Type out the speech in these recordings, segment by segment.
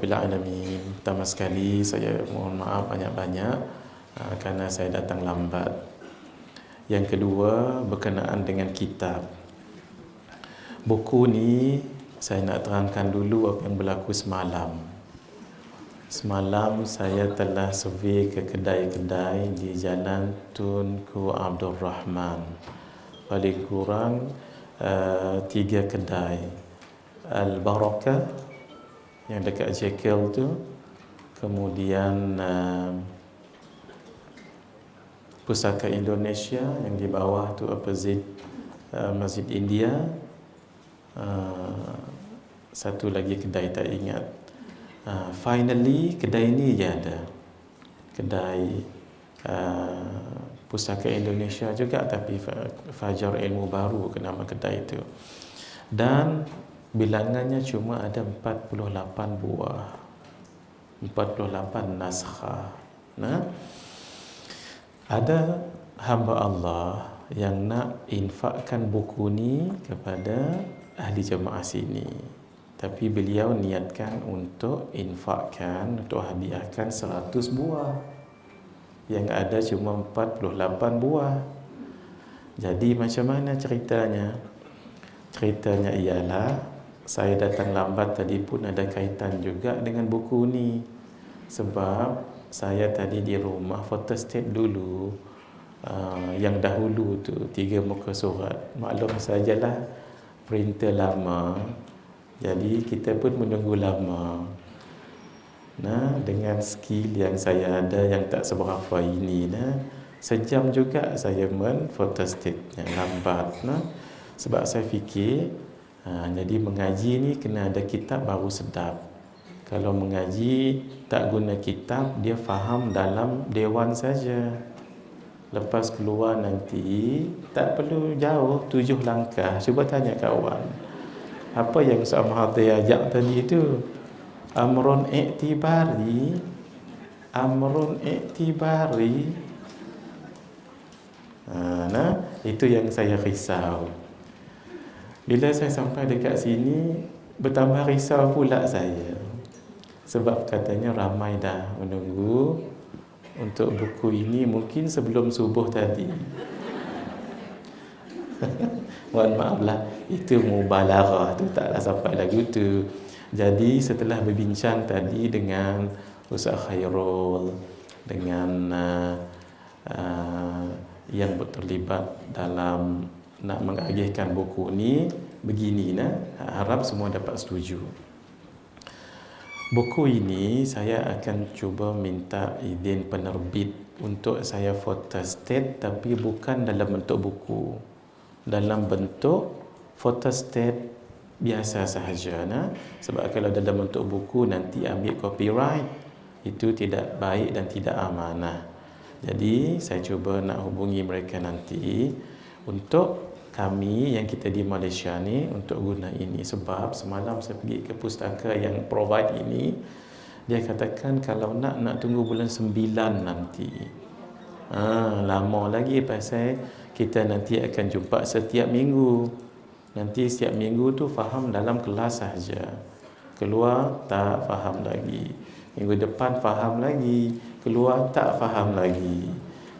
Rabbil Alamin. Pertama sekali saya mohon maaf banyak-banyak kerana saya datang lambat. Yang kedua, berkenaan dengan kitab. Buku ni saya nak terangkan dulu apa yang berlaku semalam. Semalam saya telah survey ke kedai-kedai di Jalan Tunku Abdul Rahman. Paling kurang 3 kedai. Al-Barakah yang dekat Jekyll tu, kemudian Pusaka Indonesia yang di bawah tu opposite Masjid India, satu lagi kedai tak ingat. Finally kedai ni je ada, kedai Pusaka Indonesia juga, tapi Fajar Ilmu Baru ke nama kedai itu, dan bilangannya cuma ada 48 buah, 48 naskah. Nah, ada hamba Allah yang nak infakkan buku ni kepada ahli jemaah sini, tapi beliau niatkan untuk infakkan, untuk hadiahkan 100 buah. Yang ada cuma 48 buah. Jadi macam mana ceritanya? Ceritanya ialah saya datang lambat tadi pun ada kaitan juga dengan buku ni. Sebab saya tadi di rumah photostat dulu yang dahulu tu, 3 muka surat. Maklum sajalah printer lama, jadi kita pun menunggu lama. Nah, dengan skill yang saya ada yang tak seberapa ini, sejam juga saya photostat yang lambat. Sebab saya fikir jadi mengaji ni kena ada kitab baru sedap. Kalau mengaji tak guna kitab, dia faham dalam dewan saja. Lepas keluar nanti tak perlu jauh, 7 langkah. Cuba tanya kawan, apa yang Ustaz Mahathir ajak tadi itu? Amrun i'tibari, amrun i'tibari. Nah, itu yang saya risau. Bila saya sampai dekat sini, bertambah risau pula saya. Sebab katanya ramai dah menunggu untuk buku ini, mungkin sebelum subuh tadi. Mohon maaflah, itu mubalarah tu, taklah sampai lagu tu. Jadi setelah berbincang tadi dengan Ustaz Khairul, dengan yang terlibat dalam nak mengagihkan buku ni, begini harap semua dapat setuju. Buku ini saya akan cuba minta izin penerbit untuk saya photostat, tapi bukan dalam bentuk buku, dalam bentuk photostat biasa sahaja. Sebab kalau dalam bentuk buku nanti ambil copyright, itu tidak baik dan tidak amanah. Jadi saya cuba nak hubungi mereka nanti untuk kami yang kita di Malaysia ni untuk guna ini. Sebab semalam saya pergi ke pustaka yang provide ini, dia katakan kalau nak tunggu bulan 9 nanti. Lama lagi, pasal kita nanti akan jumpa setiap minggu. Nanti setiap minggu tu faham dalam kelas sahaja, keluar tak faham lagi. Minggu depan faham lagi, keluar tak faham lagi.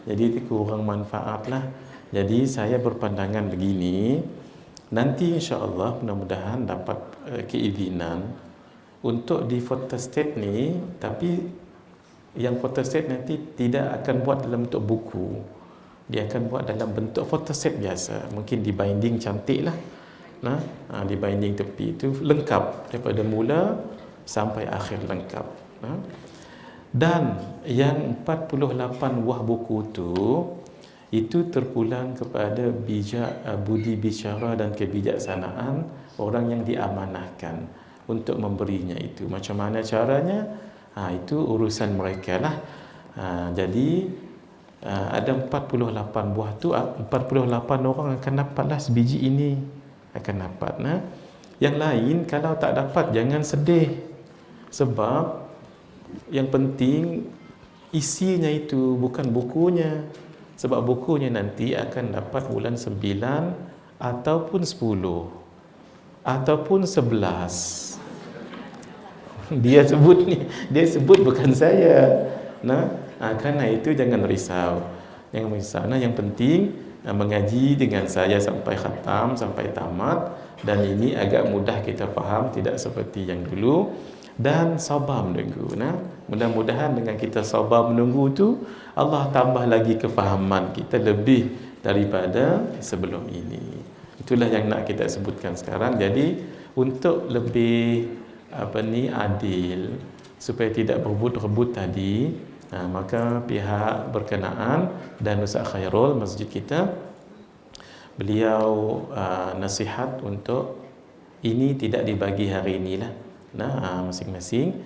Jadi itu kurang manfaat lah. Jadi saya berpandangan begini, nanti insya-Allah mudah-mudahan dapat keizinan untuk di photostat ni, tapi yang photostat nanti tidak akan buat dalam bentuk buku. Dia akan buat dalam bentuk photostat biasa, mungkin di binding cantik lah. Di binding tepi itu lengkap daripada mula sampai akhir lengkap. Dan yang 48 buah buku tu, itu terpulang kepada budi bicara dan kebijaksanaan orang yang diamanahkan untuk memberinya itu. Macam mana caranya? Itu urusan mereka lah. Jadi ada 48 buah tu, 48 orang akan dapatlah sebiji ini, akan dapat. Yang lain kalau tak dapat jangan sedih, sebab yang penting isinya itu, bukan bukunya. Sebab bukunya nanti akan dapat bulan 9 ataupun 10 ataupun 11. Dia sebut ni, dia sebut bukan saya. Kerana itu jangan risau. Jangan risau. Yang penting mengaji dengan saya sampai khatam, sampai tamat, dan ini agak mudah kita faham, tidak seperti yang dulu. Dan sabar menunggu. Mudah-mudahan dengan kita sabar menunggu tu, Allah tambah lagi kefahaman kita lebih daripada sebelum ini. Itulah yang nak kita sebutkan sekarang. Jadi untuk lebih adil, supaya tidak berebut-rebut tadi, maka pihak berkenaan dan Ustaz Khairul masjid kita, beliau nasihat untuk ini tidak dibagi hari inilah. Masing-masing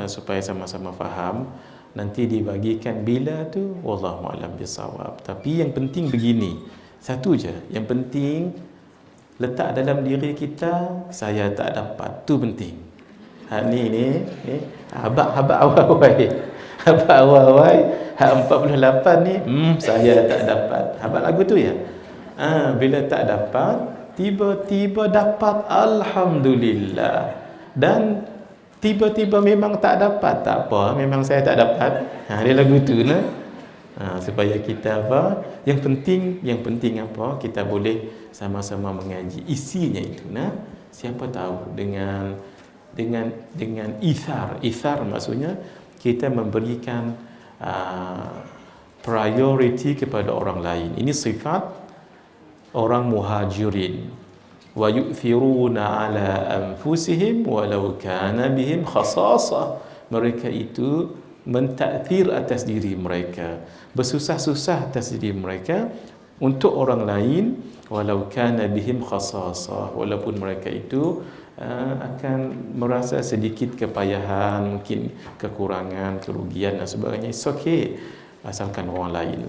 supaya sama-sama faham, nanti dibagikan bila tu wallahu a'lam bisawab. Tapi yang penting begini, satu je, yang penting letak dalam diri kita, saya tak dapat, tu penting. Ni habaq awal-awal. Habaq awal-awal hak 48 ni, saya tak dapat. Habaq lagu tu ya. Bila tak dapat, tiba-tiba dapat, alhamdulillah. Dan tiba-tiba memang tak dapat, tak apa, memang saya tak dapat. Dia lagu tu supaya kita yang penting apa, kita boleh sama-sama mengaji isinya itu. Siapa tahu dengan ithar maksudnya kita memberikan priority kepada orang lain. Ini sifat orang muhajirin, wa yu'thiruna ala anfusihim walau kana bihim khasasah. Mereka itu mentakthir atas diri mereka, bersusah-susah atas diri mereka untuk orang lain, walau kana bihim khasasah, walaupun mereka itu akan merasa sedikit kepayahan, mungkin kekurangan, kerugian dan sebagainya. It's okay, asalkan orang lain.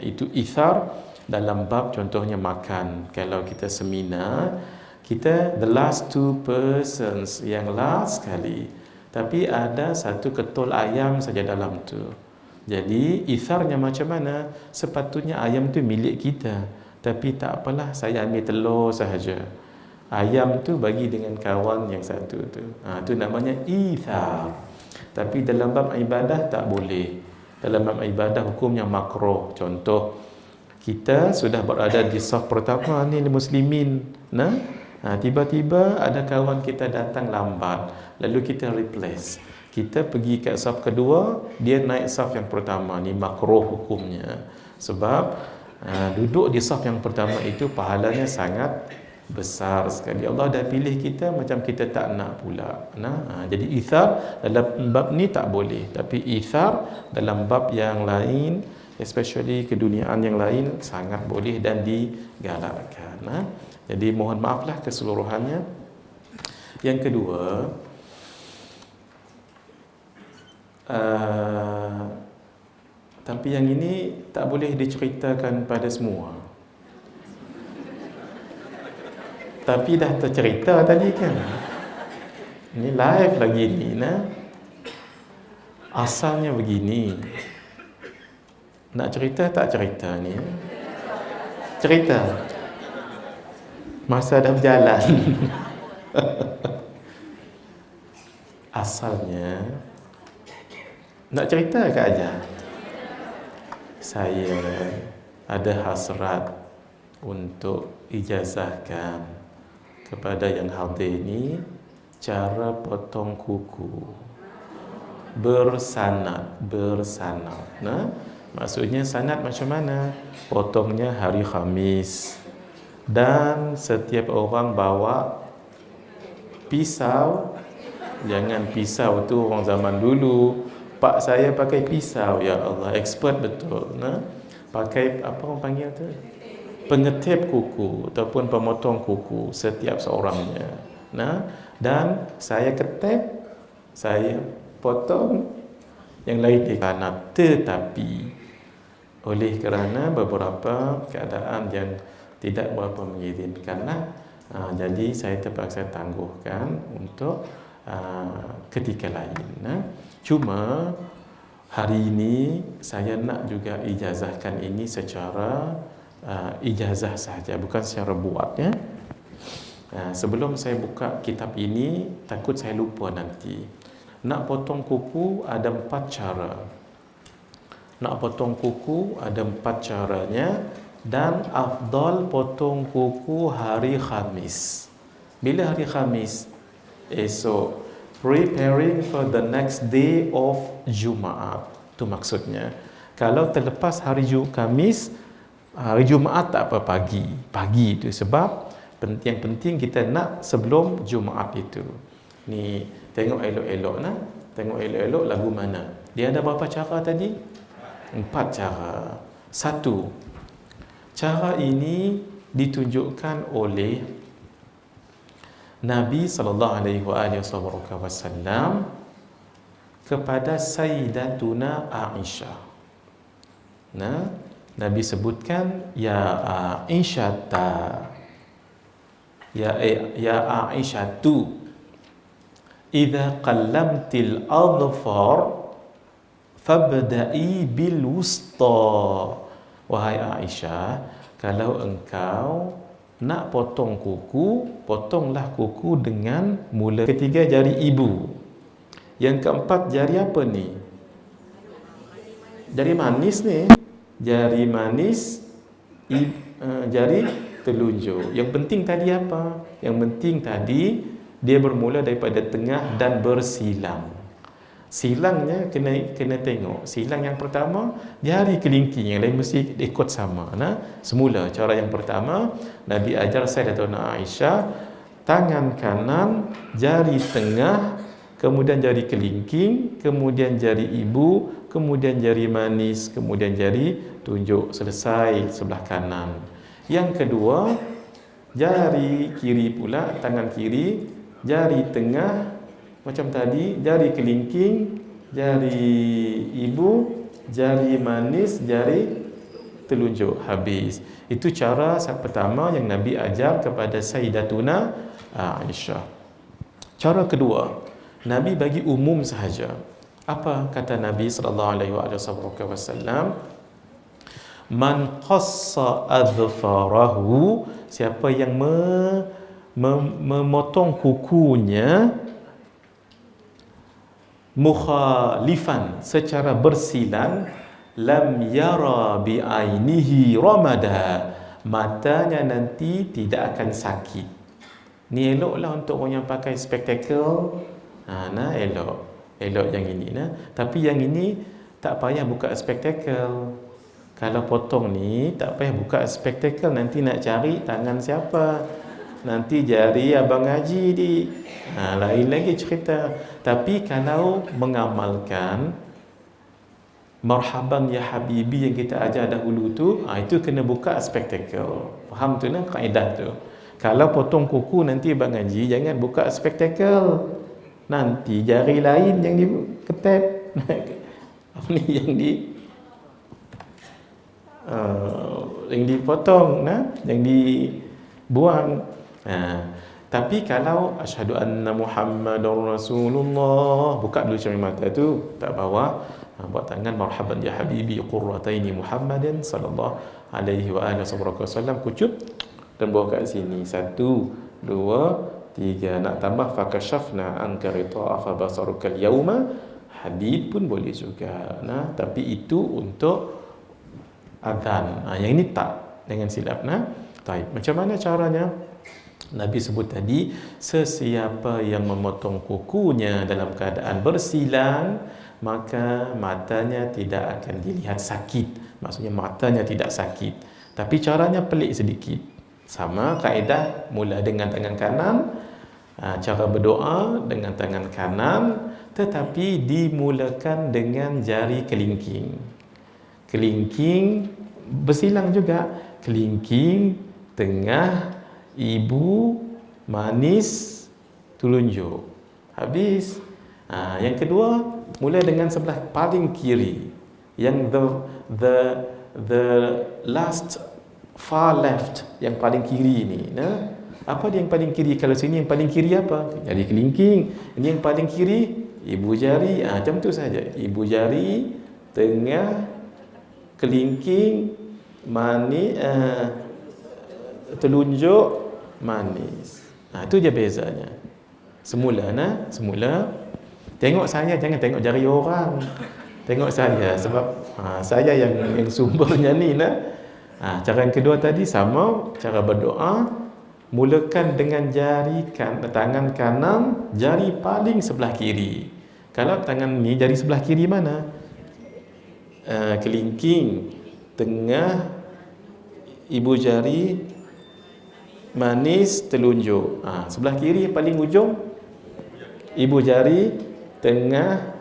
Itu ithar. Dalam bab contohnya makan, kalau kita seminar, kita the last two persons, yang last sekali, tapi ada satu ketul ayam saja dalam tu. Jadi itharnya macam mana? Sepatutnya ayam tu milik kita, tapi tak apalah, saya ambil telur sahaja. Ayam tu bagi dengan kawan yang satu tu. Tu namanya ithar. Tapi dalam bab ibadah tak boleh. Dalam bab ibadah hukumnya makruh. Contoh, kita sudah berada di saf pertama ni muslimin, tiba-tiba ada kawan kita datang lambat, lalu kita replace, kita pergi ke saf kedua, dia naik saf yang pertama, ni makruh hukumnya. Sebab duduk di saf yang pertama itu pahalanya sangat besar sekali. Allah dah pilih kita, macam kita tak nak pula. Jadi ithar dalam bab ni tak boleh, tapi ithar dalam bab yang lain, especially keduniaan yang lain, sangat boleh dan digalakkan. Jadi mohon maaflah keseluruhannya. Yang kedua, tapi yang ini tak boleh diceritakan pada semua. Tapi dah tercerita tadi kan. Ini live lagi ni. Asalnya begini. Nak cerita tak cerita ni? Cerita. Masa dah berjalan. Asalnya, nak cerita ke aja? Saya ada hasrat untuk ijazahkan kepada yang hadir ni cara potong kuku bersanad. Maksudnya sanad macam mana? Potongnya hari Khamis, dan setiap orang bawa pisau. Jangan pisau tu orang zaman dulu. Pak saya pakai pisau, ya Allah, expert betul. Pakai apa orang panggil tu? Pengetip kuku ataupun pemotong kuku setiap seorangnya. Dan saya ketip, saya potong, yang lain di kanan. Tetapi oleh kerana beberapa keadaan yang tidak berapa mengizinkan, jadi saya terpaksa tangguhkan untuk ketika lain. Cuma hari ini saya nak juga ijazahkan ini secara ijazah saja, bukan secara buatnya. Sebelum saya buka kitab ini, takut saya lupa nanti. Nak potong kuku ada 4 cara. Nak potong kuku ada 4 caranya, dan afdal potong kuku hari Khamis. Bila hari Khamis? Esok. Preparing for the next day of Jumaat. Itu maksudnya. Kalau terlepas hari Khamis, hari Jumaat tak apa, pagi itu, sebab yang penting kita nak sebelum Jumaat itu. Ni tengok elok-elok nah. Tengok elok-elok lagu mana. Dia ada berapa cara tadi? 4 cara. 1. Cara ini ditunjukkan oleh Nabi SAW kepada Sayyidatuna Aisyah. Nabi sebutkan, ya Aisyah, ya Aisyatu, idza qallamtil adfar fabda'i bil wusta. Wahai Aisyah, kalau engkau nak potong kuku, potonglah kuku dengan mula ketiga jari ibu. Yang keempat jari apa ni? Jari manis ni. Jari manis, jari telunjuk. Yang penting tadi apa? Yang penting tadi dia bermula daripada tengah dan bersilang. Silangnya kena tengok. Silang yang pertama jari kelingking, yang lain mesti ikut sama. Semula cara yang pertama Nabi ajar Sayyidatuna Aisyah, tangan kanan, jari tengah, kemudian jari kelingking, kemudian jari ibu, kemudian jari manis, kemudian jari tunjuk. Selesai sebelah kanan. Yang kedua, jari kiri pula, tangan kiri, jari tengah macam tadi, jari kelingking, jari ibu, jari manis, jari telunjuk. Habis. Itu cara pertama yang Nabi ajar kepada Sayyidatuna Aisyah. Cara kedua, Nabi bagi umum sahaja. Apa kata Nabi SAW? Man qassa adfarahu, siapa yang memotong kukunya mukhalifan, secara bersilang, lam yara bi ainihi ramada, matanya nanti tidak akan sakit. Ni eloklah untuk orang yang pakai spektakel. Elok yang ini nah. Tapi yang ini tak payah buka spektakel. Kalau potong ni tak payah buka spektakel, nanti nak cari tangan siapa, nanti jari abang Haji di lain lagi cerita. Tapi kalau mengamalkan marhaban ya habibi yang kita ajar dahulu tu, itu kena buka spektakel. Faham tu nah kaedah tu. Kalau potong kuku nanti abang Haji jangan buka spektakel, nanti jari lain yang diketep ni yang dipotong yang dibuang. Tapi kalau asyhadu anna Muhammadar Rasulullah, buka dulu cermin mata tu, tak bawa, buat tangan marhaban ya habibi qurrataini Muhammadin sallallahu alaihi wa alihi wasallam, kucut dan bawa kat sini. 1 2 3. Nak tambah fakashafna anka rita'afa basarukal yauma, Habib pun boleh juga. Tapi itu untuk adhan. Yang ini tak, jangan silap. Baik, macam mana caranya? Nabi sebut tadi, sesiapa yang memotong kukunya dalam keadaan bersilang, maka matanya tidak akan dilihat sakit. Maksudnya matanya tidak sakit. Tapi caranya pelik sedikit. Sama kaedah, mula dengan tangan kanan, cara berdoa dengan tangan kanan, tetapi dimulakan dengan jari kelingking. Kelingking bersilang juga. Kelingking, tengah, ibu, manis, telunjuk. Habis. Yang kedua, mula dengan sebelah paling kiri. Yang the last far left, yang paling kiri ni. Apa dia yang paling kiri? Kalau sini yang paling kiri apa? Jari kelingking. Ini yang paling kiri, ibu jari. Macam tu saja. Ibu jari, tengah, kelingking, manis, telunjuk, manis. Itu je bezanya. Semula tengok saya, jangan tengok jari orang. Tengok saya, sebab saya yang sumbernya ni nah. Cara yang kedua tadi sama, cara berdoa mulakan dengan tangan kanan, jari paling sebelah kiri. Kalau tangan ni jari sebelah kiri mana? Kelingking, tengah, ibu jari, manis, telunjuk. Sebelah kiri paling ujung, ibu jari, tengah,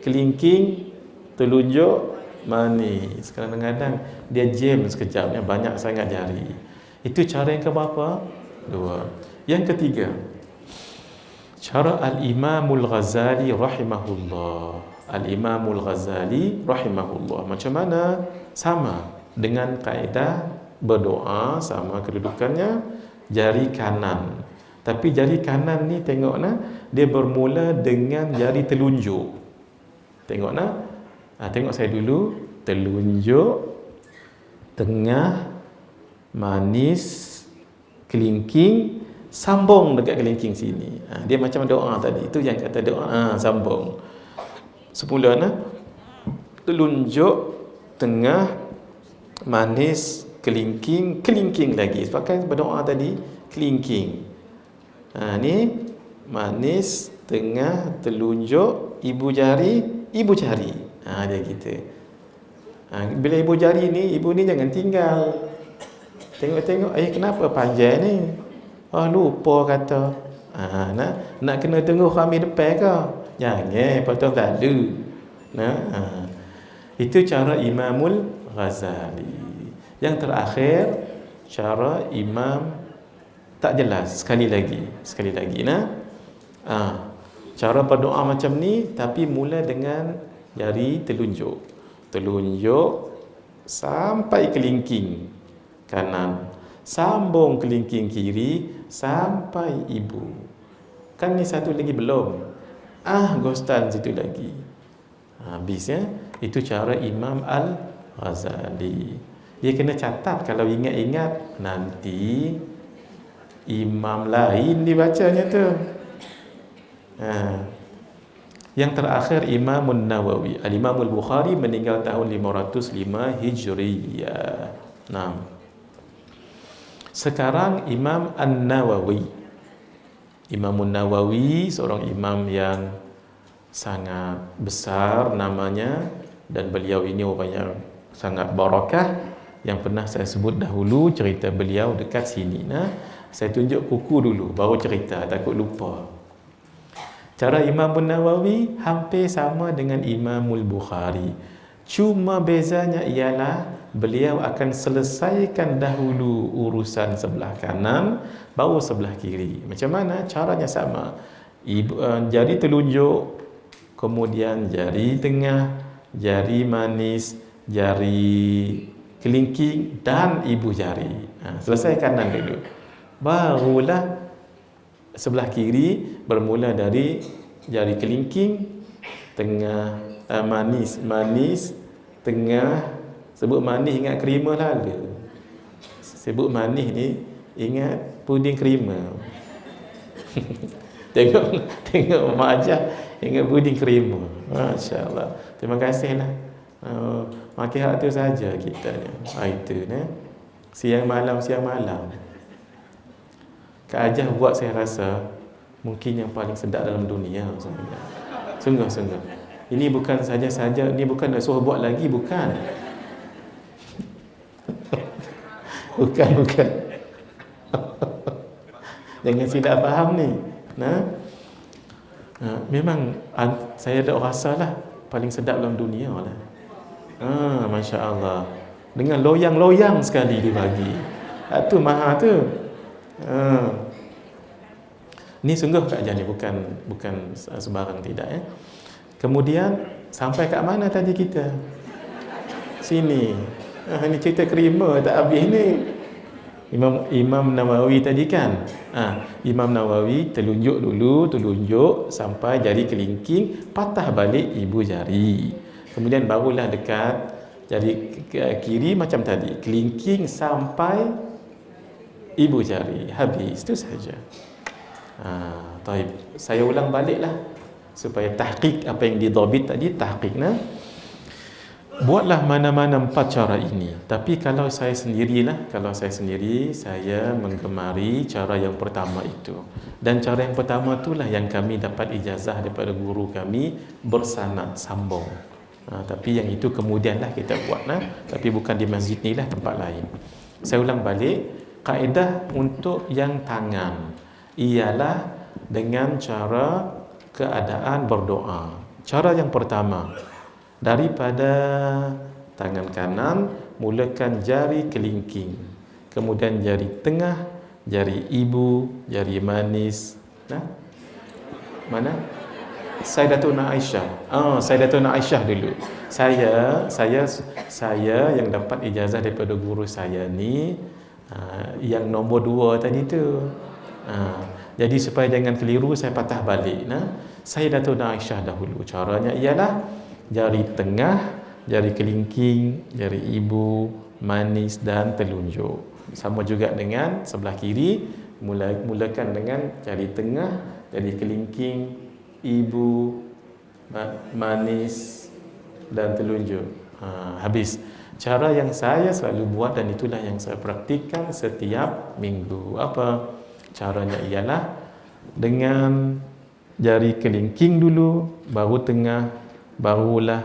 kelingking, telunjuk, manis. Kadang-kadang dia jam sekejap, banyak sangat jari. Itu cara yang keberapa? 2. Yang ketiga, cara Al-Imamul Ghazali rahimahullah. Al-Imamul Ghazali rahimahullah. Macam mana? Sama dengan kaedah berdoa, sama kedudukannya, jari kanan. Tapi jari kanan ni tengok dia bermula dengan jari telunjuk. Tengok tengok saya dulu. Telunjuk, tengah, manis, kelingking, sambung dekat kelingking sini. Dia macam doa tadi. Itu yang kata doa, sambung. Semula telunjuk, tengah, manis, kelingking lagi. Sebab kan berdoa tadi kelingking. Ni manis, tengah, telunjuk, ibu jari. Dia gitu. Bila ibu jari ni, ibu ni jangan tinggal. Tengok-tengok, kenapa panjang ni? Lupa kata. Nak kena tunggu kami depan ke? Jangan, potong lalu. Itu cara Imamul Ghazali. Yang terakhir, cara Imam tak jelas. Sekali lagi cara berdoa macam ni, tapi mula dengan jari telunjuk sampai kelingking kanan, sambung kelingking kiri sampai ibu. Kan ni satu lagi belum. Gostan situ lagi. Habis ya. Itu cara Imam Al-Ghazali. Dia kena catat, kalau ingat-ingat nanti imam lain dibacanya tu. Yang terakhir Imamun Nawawi. Al-Imamul Bukhari meninggal tahun 505 Hijriyah. Sekarang Imam An-Nawawi. Imamun Nawawi seorang imam yang sangat besar namanya, dan beliau ini orang yang sangat barakah, yang pernah saya sebut dahulu cerita beliau dekat sini. Saya tunjuk kuku dulu baru cerita, takut lupa. Cara Imam Nawawi hampir sama dengan Imamul Bukhari. Cuma bezanya ialah beliau akan selesaikan dahulu urusan sebelah kanan, baru sebelah kiri. Macam mana? Caranya sama. Jari telunjuk, kemudian jari tengah, jari manis, jari kelingking dan ibu jari. Selesai kanan dulu. Barulah sebelah kiri bermula dari jari kelingking, tengah, manis, tengah. Sebut manis ingat kerima lalu. Sebut manis ni ingat puding kerima. Tengok Mak Ajah ingat puding kerima. Masya-Allah. Terima kasihlah. Makin hak tu saja kita ni. Itu siang malam. Kak Ajah buat saya rasa mungkin yang paling sedap dalam dunia sebenarnya. Sungguh. Ini bukan saja-saja, ini bukan nak suruh buat lagi, bukan. Bukan. Jangan silap faham ni. Memang saya ada rasa lah paling sedap dalam dunia lah. Masya Allah. Dengan loyang-loyang sekali dibagi. Itu mahal tu. Ni sungguh Kak Jan ni bukan sebarang tidak ya. Kemudian sampai kat mana tadi kita? Sini. Ini cerita kerima tak habis ni. Imam Nawawi tadi kan. Imam Nawawi telunjuk sampai jari kelingking, patah balik ibu jari. Kemudian barulah dekat jari kiri macam tadi, kelingking sampai ibu jari. Habis, itu saja. Taib. Saya ulang baliklah supaya tahqiq apa yang didhabit tadi, tahqiq buatlah mana-mana 4 cara ini. Tapi kalau saya sendiri, saya menggemari cara yang pertama itu. Dan cara yang pertama itulah yang kami dapat ijazah daripada guru kami, bersanad, sambung. Tapi yang itu kemudianlah kita buat, tapi bukan di masjid ni lah, tempat lain. Saya ulang balik, kaedah untuk yang tangan ialah dengan cara keadaan berdoa. Cara yang pertama, daripada tangan kanan, mulakan jari kelingking, kemudian jari tengah, jari ibu, jari manis. Mana? Sayyidatuna Aisyah. Sayyidatuna Aisyah dulu. Saya yang dapat ijazah daripada guru saya ni, yang nombor 2 tadi tu. Jadi supaya jangan keliru, saya patah balik. Sayyidatuna Aisyah dahulu. Caranya ialah jari tengah, jari kelingking, jari ibu, manis dan telunjuk. Sama juga dengan sebelah kiri, mulakan dengan jari tengah, jari kelingking, ibu, manis dan telunjuk. Habis. Cara yang saya selalu buat dan itulah yang saya praktikkan setiap minggu. Apa? Caranya ialah dengan jari kelingking dulu, baru tengah, barulah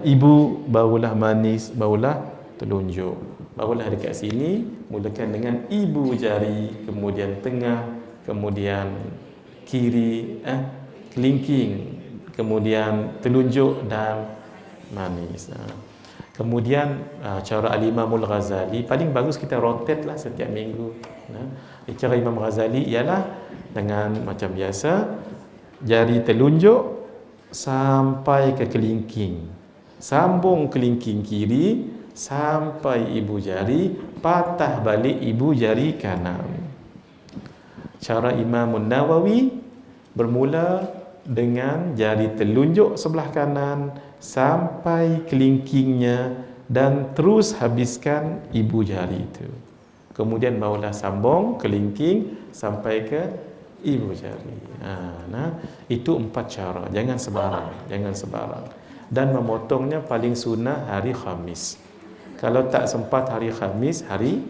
ibu, barulah manis, barulah telunjuk. Barulah dekat sini mulakan dengan ibu jari, kemudian tengah, kemudian kiri, kelingking, kemudian telunjuk dan manis. Kemudian cara Al-Imamul Ghazali, paling bagus kita rotate lah setiap minggu. Cara Imam Ghazali ialah dengan macam biasa, jari telunjuk sampai ke kelingking, sambung kelingking kiri sampai ibu jari, patah balik ibu jari kanan. Cara Imam Nawawi bermula dengan jari telunjuk sebelah kanan sampai kelingkingnya dan terus habiskan ibu jari itu. Kemudian barulah sambung kelingking sampai ke ibu jari. Itu 4 cara. Jangan sebarang. Dan memotongnya paling sunnah hari Khamis. Kalau tak sempat hari Khamis, hari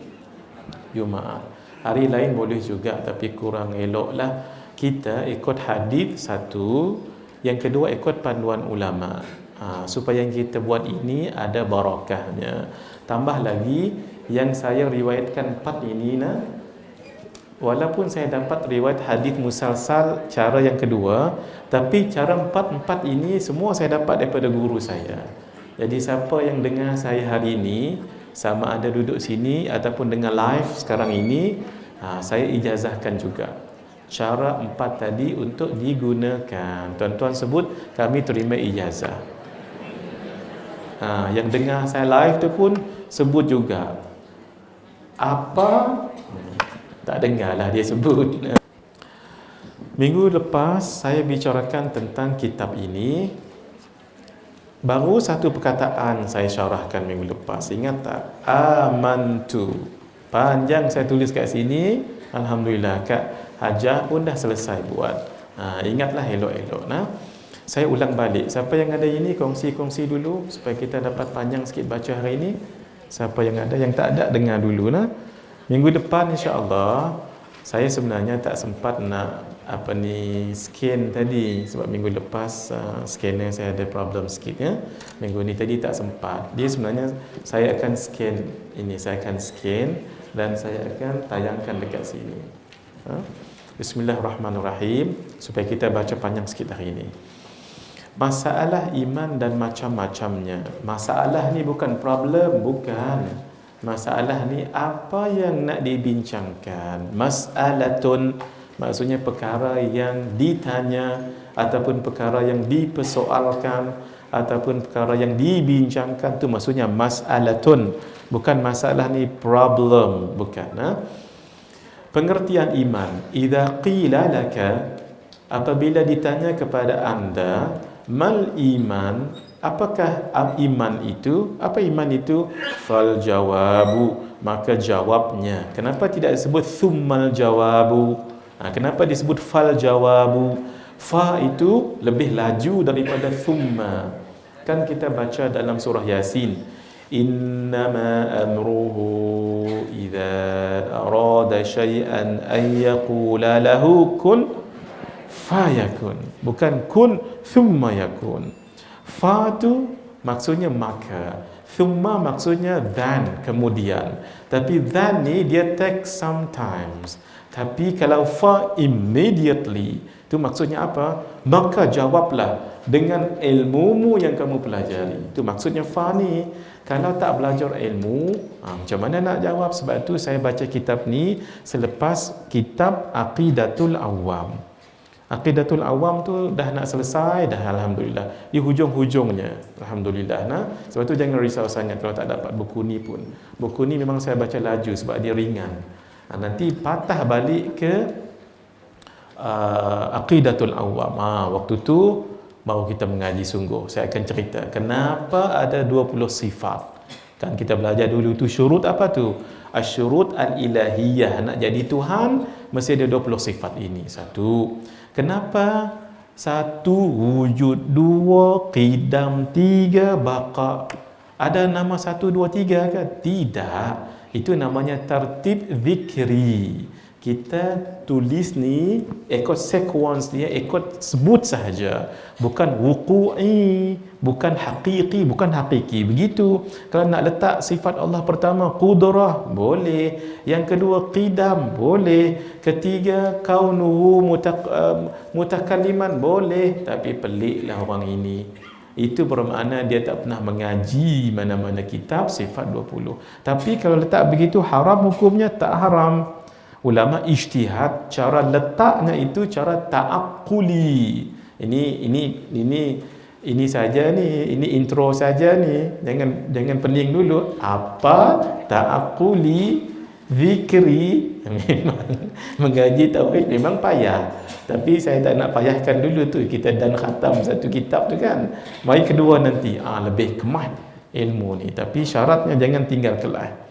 Jumaat. Hari lain boleh juga, tapi kurang eloklah kita ikut hadis satu, yang kedua ikut panduan ulama. Supaya yang kita buat ini ada barakahnya. Tambah lagi yang saya riwayatkan 4 ini, walaupun saya dapat riwayat hadis musalsal cara yang kedua, tapi cara 4 ini semua saya dapat daripada guru saya. Jadi siapa yang dengar saya hari ini, sama ada duduk sini ataupun dengar live sekarang ini, saya ijazahkan juga cara 4 tadi untuk digunakan. Tuan-tuan sebut, kami terima ijazah. Yang dengar saya live tu pun sebut juga. Apa? Tak dengarlah dia sebut. Minggu lepas saya bicarakan tentang kitab ini. Baru satu perkataan saya syarahkan minggu lepas. Ingat tak? Amantu. Panjang saya tulis kat sini. Alhamdulillah, Kak Hajah pun dah selesai buat. Ingatlah elok-elok. Saya ulang balik. Siapa yang ada ini, kongsi-kongsi dulu supaya kita dapat panjang sikit baca hari ini. Siapa yang ada, yang tak ada, dengar dulu. Minggu depan insya-Allah saya sebenarnya tak sempat nak scan tadi sebab minggu lepas scanner saya ada problem sikit ya. Minggu ni tadi tak sempat. Dia sebenarnya saya akan scan ini, saya akan scan dan saya akan tayangkan dekat sini. Bismillahirrahmanirrahim, supaya kita baca panjang sikit hari ini. Masalah iman dan macam-macamnya. Masalah ni bukan problem, bukan. Masalah ni apa yang nak dibincangkan. Mas'alatun maksudnya perkara yang ditanya ataupun perkara yang dipersoalkan ataupun perkara yang dibincangkan, tu maksudnya mas'alatun. Bukan masalah ni problem, bukan. Pengertian iman. Idza qila laka, apabila ditanya kepada anda, mal iman, Apakah iman itu? Apa iman itu? Fal jawabu, maka jawabnya. Kenapa tidak disebut thummal jawabu? Kenapa disebut fal jawabu? Fa itu lebih laju daripada thumma. Kan kita baca dalam surah Yasin, innama amruhu idza arada syai'an ay yaqula lahu kun fayakun. Bukan kun thumma yakun. Fa tu maksudnya maka, thumma maksudnya then, kemudian. Tapi then ni dia take sometimes. Tapi kalau fa immediately, itu maksudnya apa? Maka jawablah dengan ilmumu yang kamu pelajari. Itu maksudnya fa ni. Kalau tak belajar ilmu, macam mana nak jawab? Sebab tu saya baca kitab ni selepas kitab Aqidatul Awam. Aqidatul Awam tu dah nak selesai dah, alhamdulillah. Di hujung-hujungnya, alhamdulillah. Sebab tu jangan risau sangat kalau tak dapat buku ni pun. Buku ni memang saya baca laju sebab dia ringan. Nanti patah balik ke Aqidatul Awam. Waktu tu baru kita mengaji sungguh. Saya akan cerita kenapa ada 20 sifat. Kan kita belajar dulu tu syurut apa tu? Asyurut al-ilahiyah. Nak jadi Tuhan mesti ada 20 sifat ini. Satu, kenapa? Satu, wujud. Dua, qidam. Tiga, baqa. Ada nama 1, 2, 3 ke? Tidak. Itu namanya tertib zikri. Kita tulis ni ikut sequence dia, ikut sebut sahaja, bukan wuqu'i, bukan haqiqi, bukan hakiki. Begitu. Kalau nak letak sifat Allah pertama qudrah, boleh. Yang kedua qidam, boleh. Ketiga kaunuhu mutakalliman, boleh. Tapi peliklah orang ini. Itu bermakna dia tak pernah mengaji mana-mana kitab sifat 20. Tapi kalau letak begitu haram hukumnya? Tak haram. Ulama ijtihad, cara letaknya itu cara ta'aqquli. Ini saja ni, ini intro saja ni. Jangan pening dulu. Apa ta'aqquli zikri? Memang mengaji tauhid memang payah. Tapi saya tak nak payahkan dulu tu. Kita dan khatam satu kitab tu kan. Mari kedua nanti lebih kemat ilmu ni. Tapi syaratnya jangan tinggal kelas.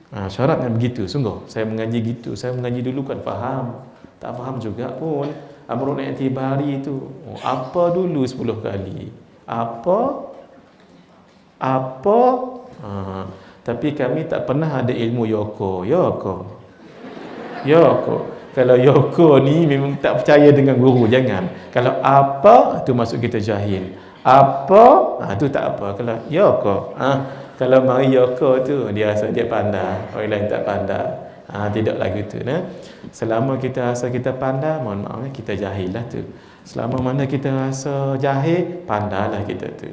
Syaratnya begitu, sungguh. Saya mengaji gitu. Saya mengaji dulu kan faham. Tak faham juga pun. Amrun i'tibari itu. Apa dulu 10 kali? Apa? Tapi kami tak pernah ada ilmu Yoko. Kalau Yoko ni memang tak percaya dengan guru, jangan. Kalau apa, tu masuk kita jahil. Apa? Tu tak apa. Kalau Yoko, kalau mari Yoko tu dia rasa dia pandai, orang lain tak pandai. Tidak lagi tu. Selama kita rasa kita pandai, mohon maaf kita jahil lah tu. Selama mana kita rasa jahil, pandailah kita tu.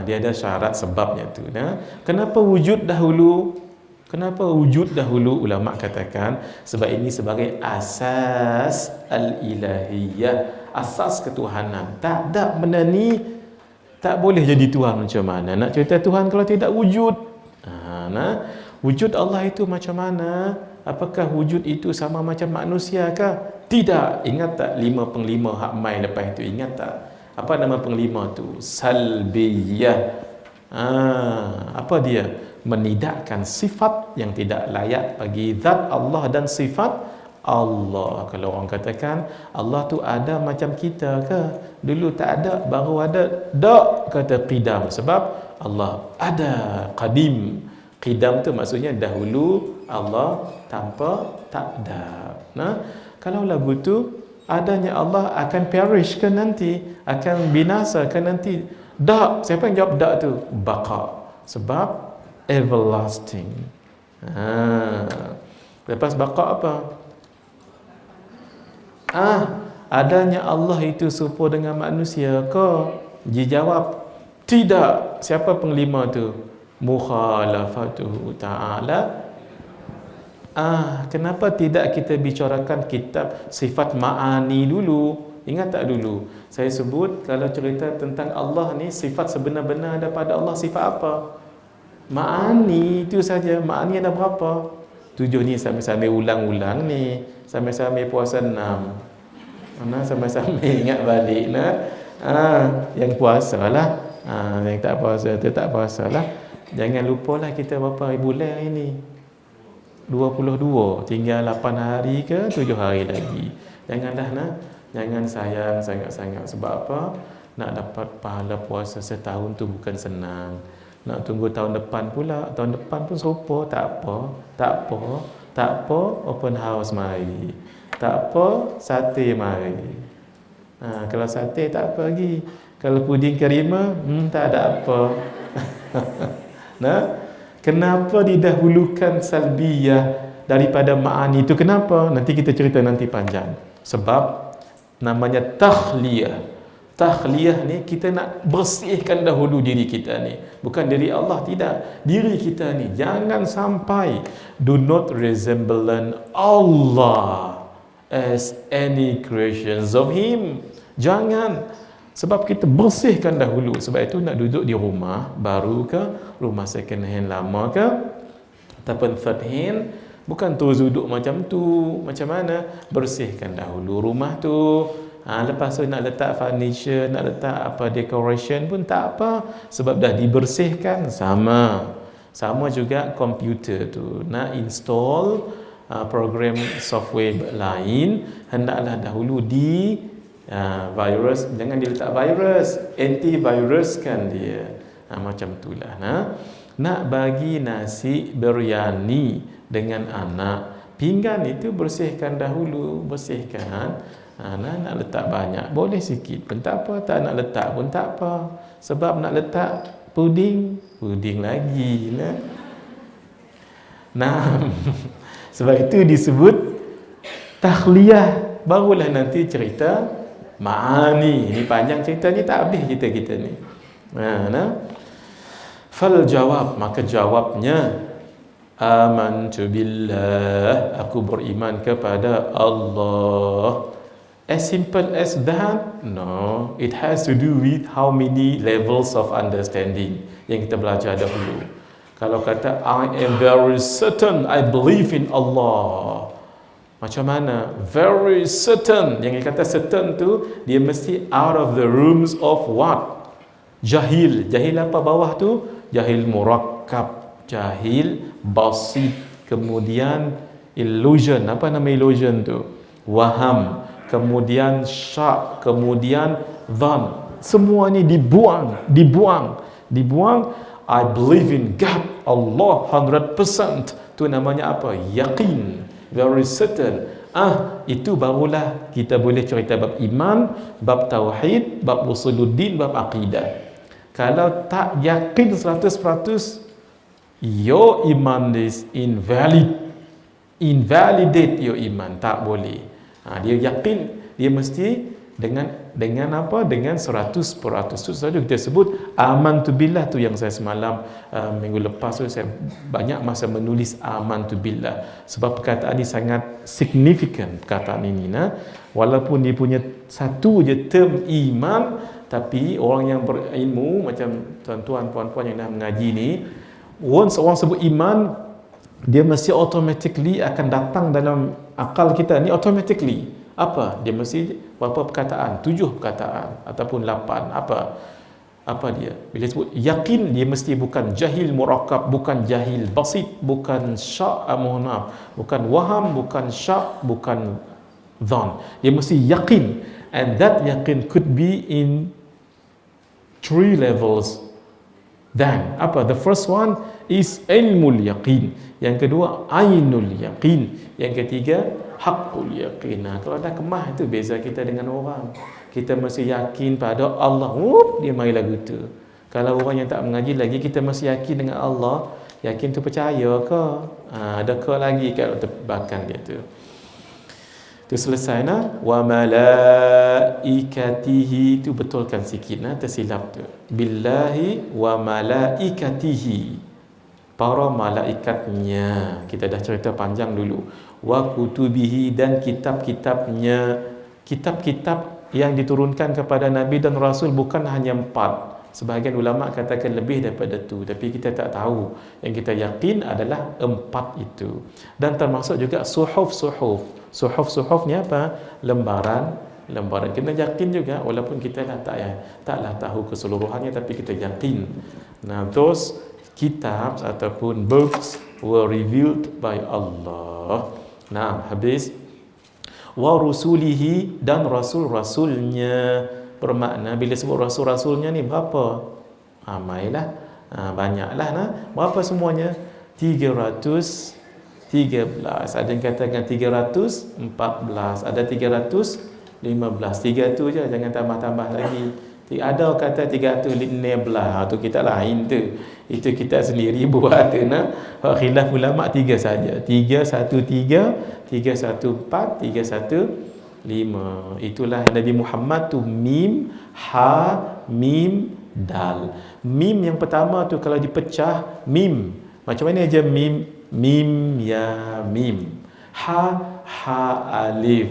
Dia ada syarat sebabnya tu. Kenapa wujud dahulu? Kenapa wujud dahulu? Ulama katakan sebab ini sebagai asas al-ilahiyah, asas ketuhanan. Tak ada benda ni tak boleh jadi Tuhan. Macam mana nak cerita Tuhan kalau tidak wujud? Wujud Allah itu macam mana? Apakah wujud itu sama macam manusia kah? Tidak. Ingat tak 5 penglima hak mai lepas itu? Ingat tak? Apa nama penglima tu? Salbiyah. Apa dia? Menidakkan sifat yang tidak layak bagi zat Allah dan sifat Allah. Kalau orang katakan Allah tu ada macam kita ke? Dulu tak ada, baru ada. Tak, kata qidam. Sebab Allah ada. Qadim. Qidam tu maksudnya dahulu Allah tanpa tak ada. Kalau lagu tu adanya Allah akan perish ke nanti? Akan binasa ke nanti? Tak. Siapa yang jawab tak tu? Baqa. Sebab everlasting. Lepas baqa apa? Adanya Allah itu serupa dengan manusia ke? Dijawab tidak. Siapa penglima tu? Mukhalafatuhu ta'ala. Kenapa tidak kita bicarakan kitab sifat ma'ani dulu? Ingat tak dulu saya sebut kalau cerita tentang Allah ni, sifat sebenar-benar daripada Allah sifat apa? Ma'ani itu saja. Ma'ani ada berapa? 7 ni sambil-sambil ulang-ulang ni. Sambil-sambil puasa 6. Sama-sama ingat balik Yang puasa lah, yang tak puasa tu tak puasa lah. Jangan lupalah kita berapa bulan ini, 22, tinggal 8 hari ke 7 hari lagi. Jangan sayang sangat-sangat. Sebab apa? Nak dapat pahala puasa setahun tu bukan senang. Nak tunggu tahun depan pula. Tahun depan pun serupa. Tak apa, open house mari. Tak apa, sate mari. Kalau sate tak apa lagi. Kalau puding kerima, tak ada apa. Nah, kenapa didahulukan salbiyah daripada ma'ani itu? Kenapa? Nanti kita cerita nanti panjang. Sebab namanya tahliyah. Tahliyah ni kita nak bersihkan dahulu diri kita ni. Bukan diri Allah, tidak. Diri kita ni jangan sampai do not resemble Allah as any creations of Him. Jangan. Sebab kita bersihkan dahulu. Sebab itu nak duduk di rumah baru ke, rumah second hand lama ke, ataupun third hand, bukan terus duduk macam tu. Macam mana? Bersihkan dahulu rumah tu. Lepas tu nak letak furniture, nak letak apa decoration pun tak apa, sebab dah dibersihkan. Sama juga komputer tu, nak install program software lain, hendaklah dahulu di virus, jangan diletak virus, antivirus kan dia. Macam itulah. Nak bagi nasi biryani dengan anak, pinggan itu bersihkan dahulu, bersihkan. Nak letak banyak boleh, sikit pun tak apa, tak nak letak pun tak apa. Sebab nak letak puding lagi sebab itu disebut tahliyah. Barulah nanti cerita ma'ani. Ini panjang cerita ni, tak habis kita ni. Fal jawab, maka jawabnya amantu billah, aku beriman kepada Allah. As simple as that? No, it has to do with how many levels of understanding yang kita belajar dahulu. Kalau kata I am very certain, I believe in Allah, macam mana? Very certain. Yang kata certain tu, dia mesti out of the rooms of what? Jahil. Jahil apa bawah tu? Jahil murakkab, jahil basit, kemudian illusion. Apa nama illusion tu? Waham, kemudian syak, kemudian dhan. Semua ni dibuang. I believe in God, Allah 100%. Tu namanya apa? Yaqin, very certain. Itu barulah kita boleh cerita bab iman, bab tauhid, bab usuluddin, bab akidah. Kalau tak yakin 100%, your iman is invalidate your iman, tak boleh. Dia yakin, dia mesti dengan apa? Dengan 100%. Itu saja kita sebut amantu billah tu, yang saya semalam minggu lepas tu saya banyak masa menulis amantu billah, sebab perkataan ini sangat signifikan. Perkataan ini walaupun dia punya satu je term iman, tapi orang yang berilmu macam tuan-tuan puan-puan yang dah mengaji ni, once orang sebut iman, dia mesti automatically akan datang dalam akal kita ni automatically. Apa? Dia mesti berapa perkataan? 7 perkataan ataupun 8. Apa dia? Bila sebut yakin, dia mesti bukan jahil murakkab, bukan jahil basit, bukan syak, bukan waham, bukan syak, bukan dhan. Dia mesti yakin. And that yakin could be in 3 levels. Dan apa? The first one is ilmul yaqin. Yang kedua ainul yaqin. Yang ketiga haqqul yaqin. Kalau dah kemah, itu beza kita dengan orang. Kita mesti yakin pada Allah, dia mari lagu tu. Kalau orang yang tak mengaji lagi, kita mesti yakin dengan Allah. Yakin tu percaya ke? Ada ke lagi kalau tebakan dia tu. Tu selesai wa malaikatihi, tu betulkan sikit tersilap tu. Billahi wa malaikatihi, para malaikatnya. Kita dah cerita panjang dulu. Wa kutubihi, dan kitab-kitabnya. Kitab-kitab yang diturunkan kepada Nabi dan Rasul bukan hanya 4. Sebahagian ulama katakan lebih daripada itu, tapi kita tak tahu. Yang kita yakin adalah 4 itu. Dan termasuk juga suhuf-suhuf. Suhuf-suhuf ni apa? Lembaran lembaran. Kena yakin juga walaupun kita taklah tahu keseluruhannya, tapi kita yakin. Now those kitabs ataupun books were revealed by Allah. Nah, habis wa rusulihi, dan rasul-rasulnya. Bermakna bila sebut rasul-rasulnya ni berapa? Ramailah, banyaklah. Berapa semuanya? 313. Ada yang katakan 314, ada 315. 3 tu je, jangan tambah-tambah lagi. Ada kata 316, tu kita lain tu. Itu kita sendiri buat tu. Khilaf ulama 3 saja. 313, 314, 315. Itulah Nabi Muhammad tu mim, ha, mim, dal. Mim yang pertama tu kalau dipecah mim. Macam mana aja mim? Mim ya mim. Ha, ha alif,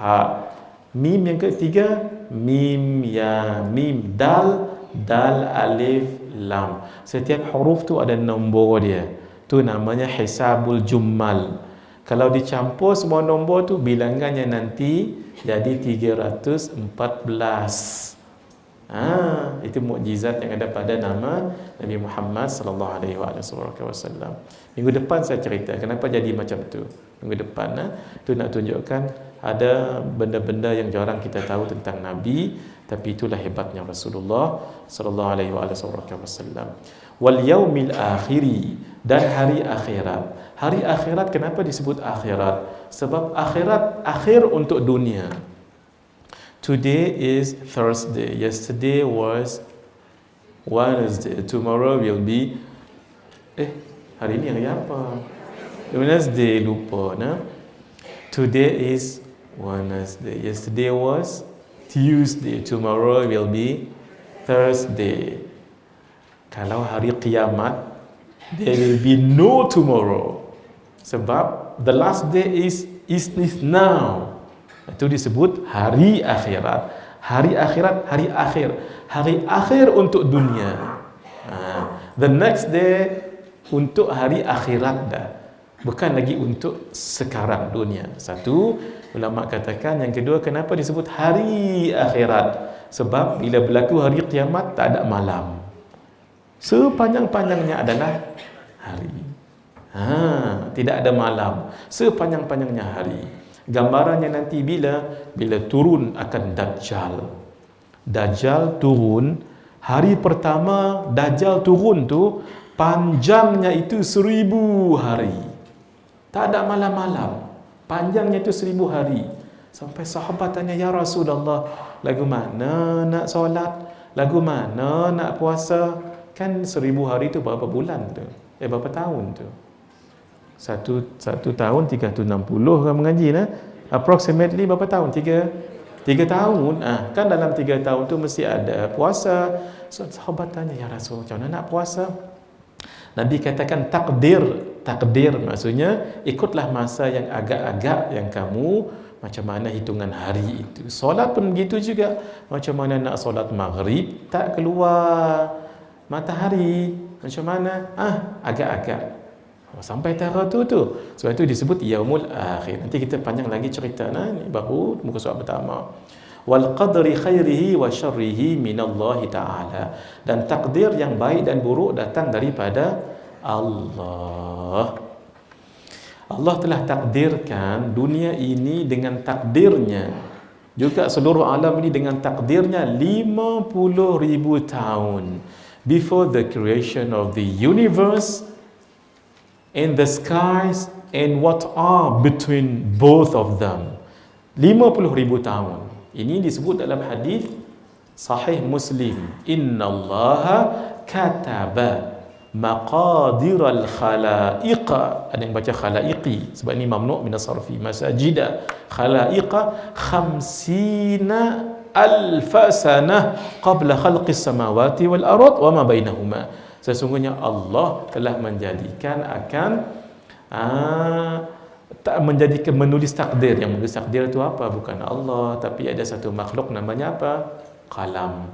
ha. Mim yang ketiga mim ya mim, dal, dal alif lam. Setiap huruf tu ada nombor dia. Tu namanya hisabul jummal. Kalau dicampur semua nombor tu, bilangannya nanti jadi 314. Itu mukjizat yang ada pada nama Nabi Muhammad sallallahu alaihi wasallam. Minggu depan saya cerita kenapa jadi macam tu. Minggu depan tu nak tunjukkan ada benda-benda yang jarang kita tahu tentang Nabi, tapi itulah hebatnya Rasulullah sallallahu alaihi wasallam. Wal yaumil akhiri, dan hari akhirat. Hari akhirat kenapa disebut akhirat? Sebab akhirat akhir untuk dunia. Today is Thursday. Yesterday was Wednesday. Tomorrow will be hari ni hari apa? Wednesday, lupa Today is Wednesday. Yesterday was Tuesday. Tomorrow will be Thursday. Kalau hari kiamat, there will be no tomorrow. Sebab the last day is now. Itu disebut hari akhirat. Hari akhirat, hari akhir. Hari akhir untuk dunia. The next day untuk hari akhirat dah. Bukan lagi untuk sekarang dunia. Satu, ulama katakan. Yang kedua, kenapa disebut hari akhirat? Sebab bila berlaku hari kiamat, tak ada malam. Sepanjang-panjangnya adalah hari. Tidak ada malam. Sepanjang-panjangnya hari. Gambarannya nanti bila turun akan Dajjal. Dajjal turun. Hari pertama Dajjal turun tu, panjangnya itu 1000 hari. Tak ada malam-malam. Panjangnya itu 1000 hari. Sampai sahabat tanya, ya Rasulullah, lagu mana nak solat? Lagu mana nak puasa? Kan 1000 hari tu berapa bulan tu? Berapa tahun tu? Satu tahun 360 orang mengaji approximately berapa tahun? 3 tahun. Kan dalam 3 tahun tu mesti ada puasa. So, sahabat tanya, ya Rasul, macam mana nak puasa? Nabi katakan takdir maksudnya ikutlah masa yang agak-agak yang kamu, macam mana hitungan hari itu. Solat pun begitu juga. Macam mana nak solat maghrib tak keluar matahari, macam mana? Agak-agak sampai tara tu. Sebab itu disebut yaumul akhir. Nanti kita panjang lagi cerita ni, baru muka surat pertama. Wal qadri khairihi wa syarrihi minallahi ta'ala. Dan takdir yang baik dan buruk datang daripada Allah. Allah telah takdirkan dunia ini dengan takdirnya, juga seluruh alam ini dengan takdirnya 50,000 tahun before the creation of the universe, in the skies, and what are between both of them. 50,000 tahun. Ini disebut dalam hadis Sahih Muslim. Inna Allaha kataba maqadiral khalaiqa. Ada yang baca khalaiqi sebab ini mamnu' min as-sarfi. Masajida khalaiqa 50 alfa sanah qabla khalqis samawati wal ard wa ma bainahuma. Sesungguhnya Allah telah menjadikan tak menjadikan menulis takdir. Yang menulis takdir itu apa? Bukan Allah, tapi ada satu makhluk namanya apa? Qalam,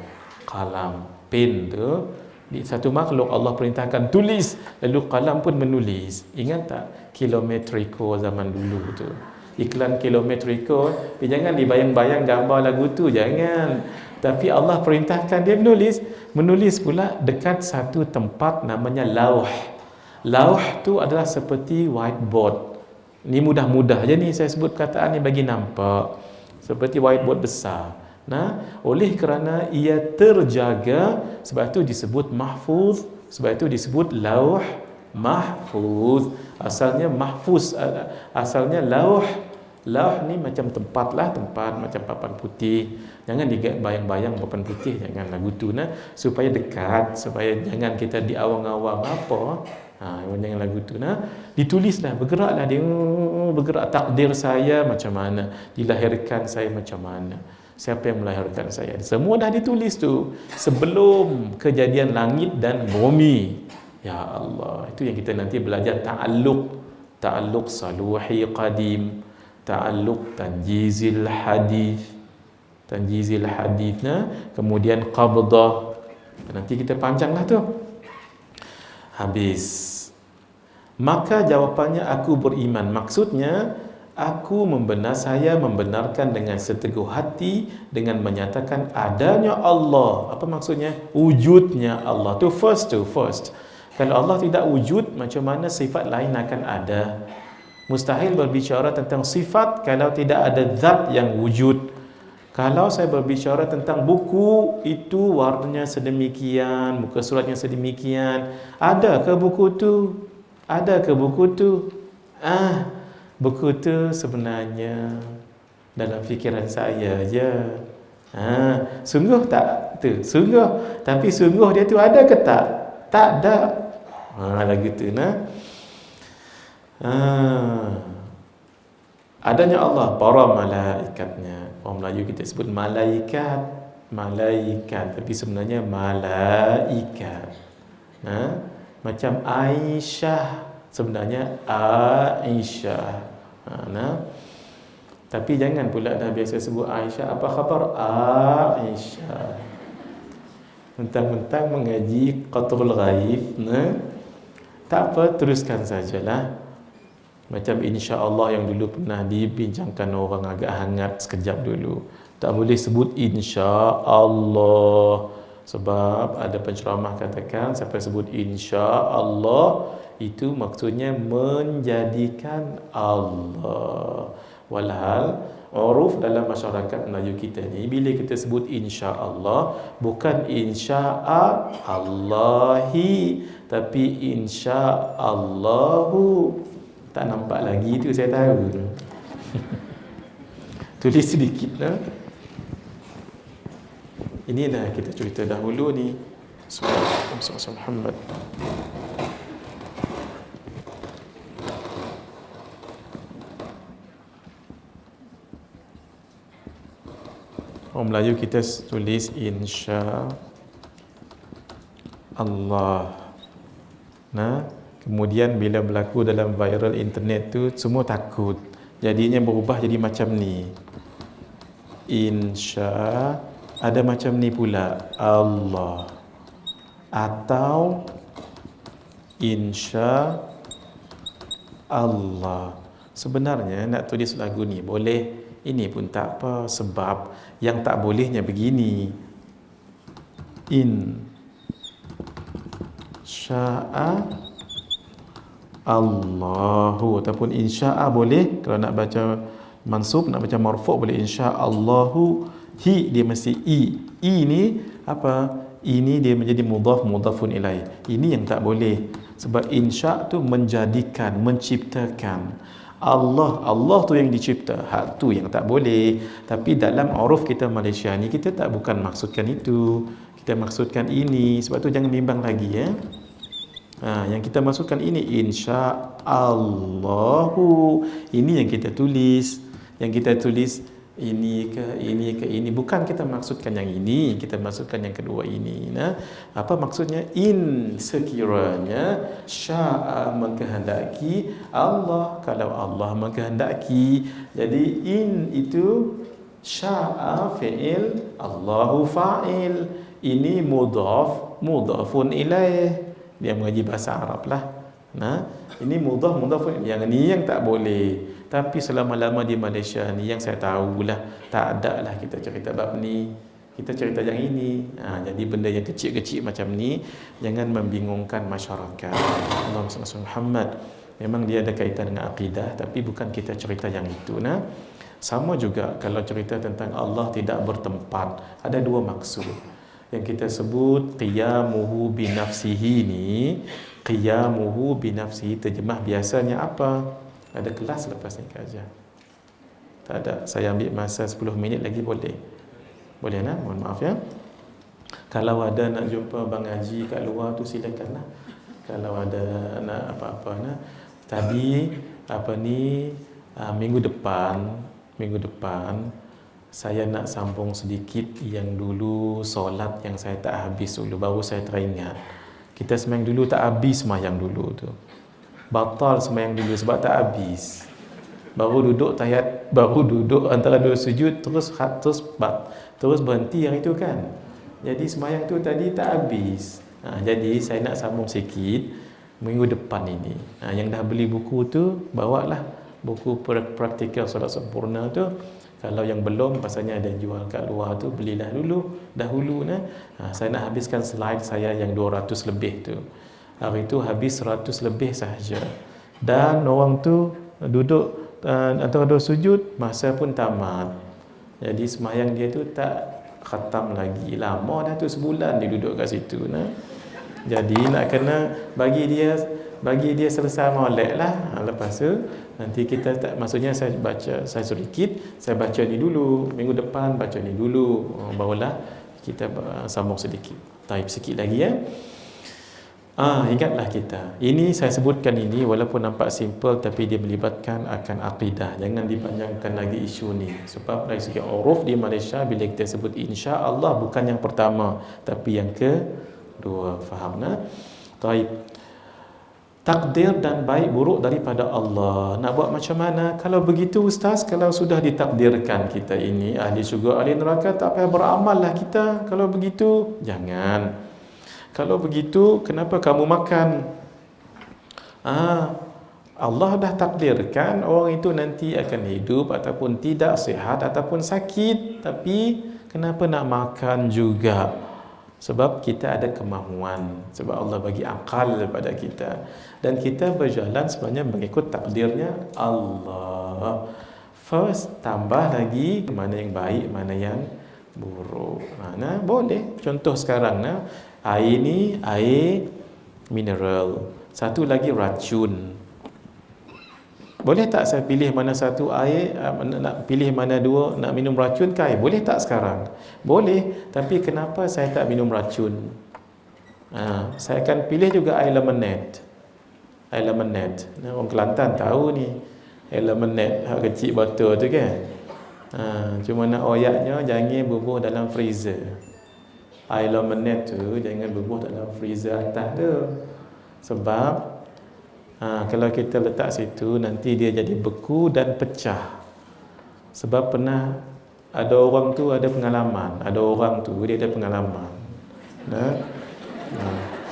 pen tu. Di satu makhluk Allah perintahkan tulis, lalu qalam pun menulis. Ingat tak kilometriko zaman dulu tu? iklan kilometriko, jangan dibayang-bayang gambar lagu tu, jangan. Tapi Allah perintahkan dia menulis pula dekat satu tempat namanya lauh. Lauh tu adalah seperti whiteboard. Ni mudah-mudah je ni saya sebut perkataan ni bagi nampak. Seperti whiteboard besar. Nah, oleh kerana ia terjaga, sebab itu disebut mahfuz, sebab itu disebut lauh mahfuz. Asalnya mahfuz, asalnya lauh. Lauh ni macam tempat macam papan putih. Jangan dibayang-bayang papan putih, jangan lagu tu nah, supaya dekat, supaya jangan kita diawang-awang apa. Jangan lagu tu nah. Ditulislah, bergeraklah dia, bergerak takdir saya macam mana, dilahirkan saya macam mana, siapa yang melahirkan saya. Semua dah ditulis tu sebelum kejadian langit dan bumi. Ya Allah, itu yang kita nanti belajar ta'alluq saluhi qadim, ta'alluq tanjizil hadith kemudian qabdah. Nanti kita panjanglah tu. Habis. Maka jawapannya aku beriman. Maksudnya saya membenarkan dengan seteguh hati dengan menyatakan adanya Allah. Apa maksudnya? Wujudnya Allah. Tu first. Kalau Allah tidak wujud, macam mana sifat lain akan ada? Mustahil berbicara tentang sifat kalau tidak ada zat yang wujud. Kalau saya berbicara tentang buku, itu warnanya sedemikian, muka suratnya sedemikian. Ada ke buku tu? Buku tu sebenarnya dalam fikiran saya je. Sungguh tak tu? Sungguh. Tapi sungguh dia tu ada ke tak? Tak ada. Lagu tu nah. Adanya Allah, para malaikatnya. Orang Melayu kita sebut malaikat, tapi sebenarnya malaikat. Macam Aisyah, sebenarnya Aisyah. Tapi jangan pula dah biasa sebut Aisyah, apa khabar Aisyah. Mentang-mentang mengaji Qatrul Ghaib, tak apa, teruskan sajalah. Macam insya-Allah yang dulu pernah dibincangkan orang agak hangat sekejap dulu. Tak boleh sebut insya-Allah. Sebab ada penceramah katakan siapa sebut insya-Allah itu maksudnya menjadikan Allah. Walhal uruf dalam masyarakat Melayu kita ni, bila kita sebut insya-Allah bukan insya-Allahi, tapi insya-Allahu. Tak nampak lagi tu, saya tahu tu. Tulis sedikit lah. Ini dah kita cerita dahulu ni. Sallallahu Muhammad. Orang Melayu kita tulis insya Allah. Kemudian bila berlaku dalam viral internet tu, semua takut. Jadinya berubah jadi macam ni. Insya, ada macam ni pula, Allah. Atau insya Allah. Sebenarnya nak tulis lagu ni boleh, ini pun tak apa. Sebab yang tak bolehnya begini. Insya'a Allahu, ataupun insya'a boleh. Kalau nak baca mansub, nak baca marfu' boleh insya'allahu. Hi dia mesti i. I ni apa? Ini dia menjadi mudhafun ilaih. Ini yang tak boleh. Sebab insya' tu menjadikan, menciptakan. Allah tu yang dicipta. Hak tu yang tak boleh. Tapi dalam uruf kita Malaysia ni, kita tak bukan maksudkan itu. Kita maksudkan ini. Sebab tu jangan bimbang lagi ya. Yang kita masukkan ini insya-Allahu. Ini yang kita tulis. Yang kita tulis ini ke ini. Bukan kita maksudkan yang ini, kita maksudkan yang kedua ini. Apa maksudnya? In sekiranya syaa mengkehendaki Allah, kalau Allah mengkehendaki. Jadi in itu syaa fi'il, Allahu fa'il. Ini mudhafun ilaih. Dia mengaji bahasa Arab lah. Nah, ini mudhaf pun yang ni yang tak boleh. Tapi selama-lama di Malaysia ni yang saya tahulah, tak ada lah kita cerita bab ni. Kita cerita yang ini. Jadi benda yang kecil-kecil macam ni jangan membingungkan masyarakat. Allahumma salli ala Muhammad. Memang dia ada kaitan dengan akidah, tapi bukan kita cerita yang itu. Nah, sama juga kalau cerita tentang Allah tidak bertempat, ada dua maksud. Yang kita sebut qiyamuhu binafsihi ni, qiyamuhu binafsihi terjemah biasanya apa? Ada kelas lepas ni ke aja? Tak ada. Saya ambil masa 10 minit lagi boleh? Boleh nak? Mohon maaf ya. Kalau ada nak jumpa Bang Haji kat luar tu silakanlah. Kalau ada nak apa-apa nak. Tadi minggu depan saya nak sambung sedikit yang dulu solat yang saya tak habis dulu, baru saya teringat. Kita sembahyang dulu tak habis sembahyang dulu tu. Batal sembahyang dulu sebab tak habis. Baru duduk antara dua sujud terus berhenti yang itu kan. Jadi sembahyang tu tadi tak habis. Jadi saya nak sambung sikit minggu depan ini. Yang dah beli buku tu bawalah buku praktikal solat sempurna tu. Kalau yang belum, pasalnya ada yang jual kat luar tu, belilah dahulu nah. Saya nak habiskan slide saya yang 200 lebih tu. Hari tu habis 100 lebih sahaja. Dan orang tu duduk antara dua sujud, masa pun tamat. Jadi sembahyang dia tu tak khatam lagi. Lama dah tu, sebulan dia duduk kat situ nah. Jadi nak kena bagi dia selesai molek lah. Lepas tu nanti kita tak, maksudnya saya baca ni dulu, minggu depan baca ni dulu, barulah kita sambung sedikit. Taib sikit lagi ya. Ingatlah kita. Ini saya sebutkan ini walaupun nampak simple tapi dia melibatkan akan akidah. Jangan dipanjangkan lagi isu ni. Sebab dari segi uruf di Malaysia bila kita sebut insya-Allah bukan yang pertama tapi yang kedua. Faham nah? Taib. Takdir dan baik buruk daripada Allah. Nak buat macam mana? Kalau begitu ustaz, kalau sudah ditakdirkan kita ini ahli syurga ahli neraka, tak payah beramallah kita. Kalau begitu, jangan. Kalau begitu, kenapa kamu makan? Allah dah takdirkan orang itu nanti akan hidup ataupun tidak sihat ataupun sakit. Tapi kenapa nak makan juga? Sebab kita ada kemahuan. Sebab Allah bagi akal kepada kita. Dan kita berjalan sebenarnya mengikut takdirnya Allah. First, tambah lagi mana yang baik, mana yang buruk. Mana boleh. Contoh sekarang air ni air mineral. Satu lagi racun. Boleh tak saya pilih mana satu air, nak pilih mana dua, nak minum racun ke air? Boleh tak sekarang? Boleh, tapi kenapa saya tak minum racun? Saya akan pilih juga air lemonade. Air lemonade. Orang Kelantan tahu ni. Air lemonade, kecil botol tu kan. Cuma nak oyaknya jangan bubuh dalam freezer. Air lemonade tu jangan bubuh dalam freezer atas tu. Sebab kalau kita letak situ nanti dia jadi beku dan pecah. Sebab pernah ada orang tu ada pengalaman. Ada orang tu dia ada pengalaman.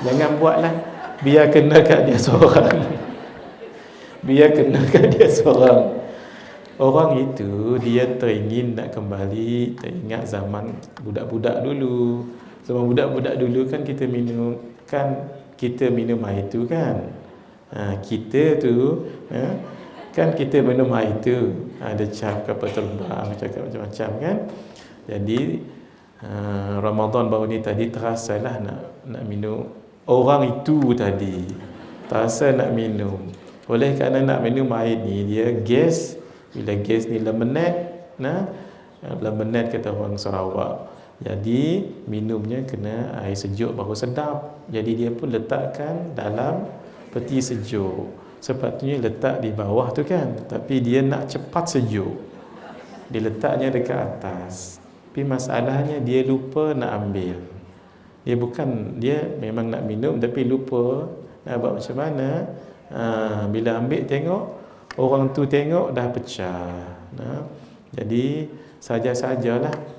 Jangan buatlah. Biar kena kat dia seorang. Biar kena kat dia seorang. Orang itu dia teringin nak kembali, teringat zaman budak-budak dulu. Zaman budak-budak dulu kan kita minum air tu kan. Kita tu kan kita minum air tu, ada cap kapal terbang, cakap macam-macam kan. Jadi Ramadan baru ni tadi terasalah nak minum. Orang itu tadi terasa nak minum. Oleh kerana nak minum air ni dia gas. Bila gas ni lemonade, lemonade kata orang Sarawak. Jadi minumnya kena air sejuk baru sedap. Jadi dia pun letakkan dalam peti sejuk. Sepatutnya letak di bawah tu kan, tapi dia nak cepat sejuk. Dia letaknya dekat atas. Tapi masalahnya dia lupa nak ambil. Dia memang nak minum tapi lupa nak buat macam mana. Bila ambil tengok, orang tu tengok dah pecah. Jadi saja-sajalah.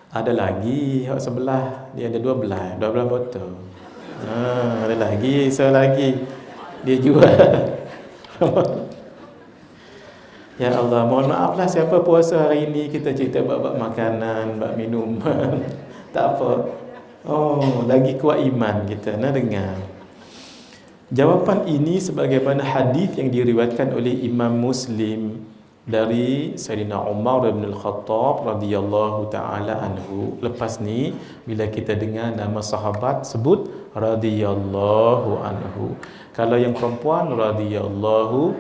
Ada lagi hak sebelah, dia ada 12 botol. Ada lagi, lagi. dia jual. Ya Allah, mohon maaflah siapa puasa hari ini kita cerita bab makanan, bab minuman. Tak apa. Oh, lagi kuat iman kita. Nak dengar. Jawapan ini sebagaimana hadis yang diriwayatkan oleh Imam Muslim dari Sayyidina Umar bin Al-Khattab radhiyallahu taala anhu. Lepas ni bila kita dengar nama sahabat sebut radhiyallahu anhu. Kalau yang perempuan radhiyallahu,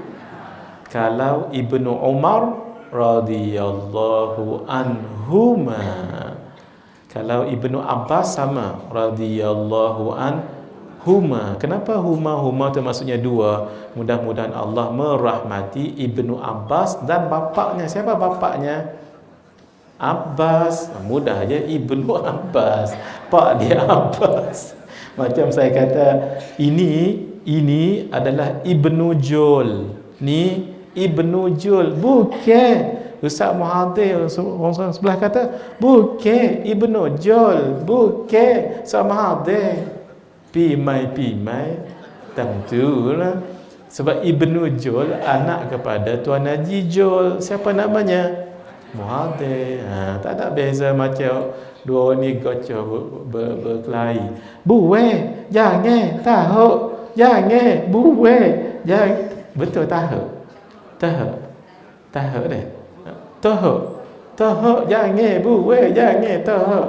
kalau Ibnu Umar radhiyallahu anhuma. Kalau Ibnu Abbas sama radhiyallahu anhuma. Kenapa huma tu maksudnya dua? Mudah-mudahan Allah merahmati Ibnu Abbas dan bapaknya. Siapa bapaknya? Abbas. Mudah aja, Ibnu Abbas. Pak dia Abbas. Macam saya kata ini adalah Ibnu Jul. Ni Ibnu Jul, bukan Ustaz Muhadir. Orang sebelah kata bukan Ibnu Jul, bukan Ustaz Muhadir. Pimai tentulah. Sebab Ibnu Jul anak kepada Tuan Haji Jul. Siapa namanya? Muhadir. Tak ada beza macam dua orang ni gocor berkelahi. Buwe, jangan tahu, jangan buwe, jangan. Betul tahu. Tahu deh. Tahu jangan buwe, jangan tahu.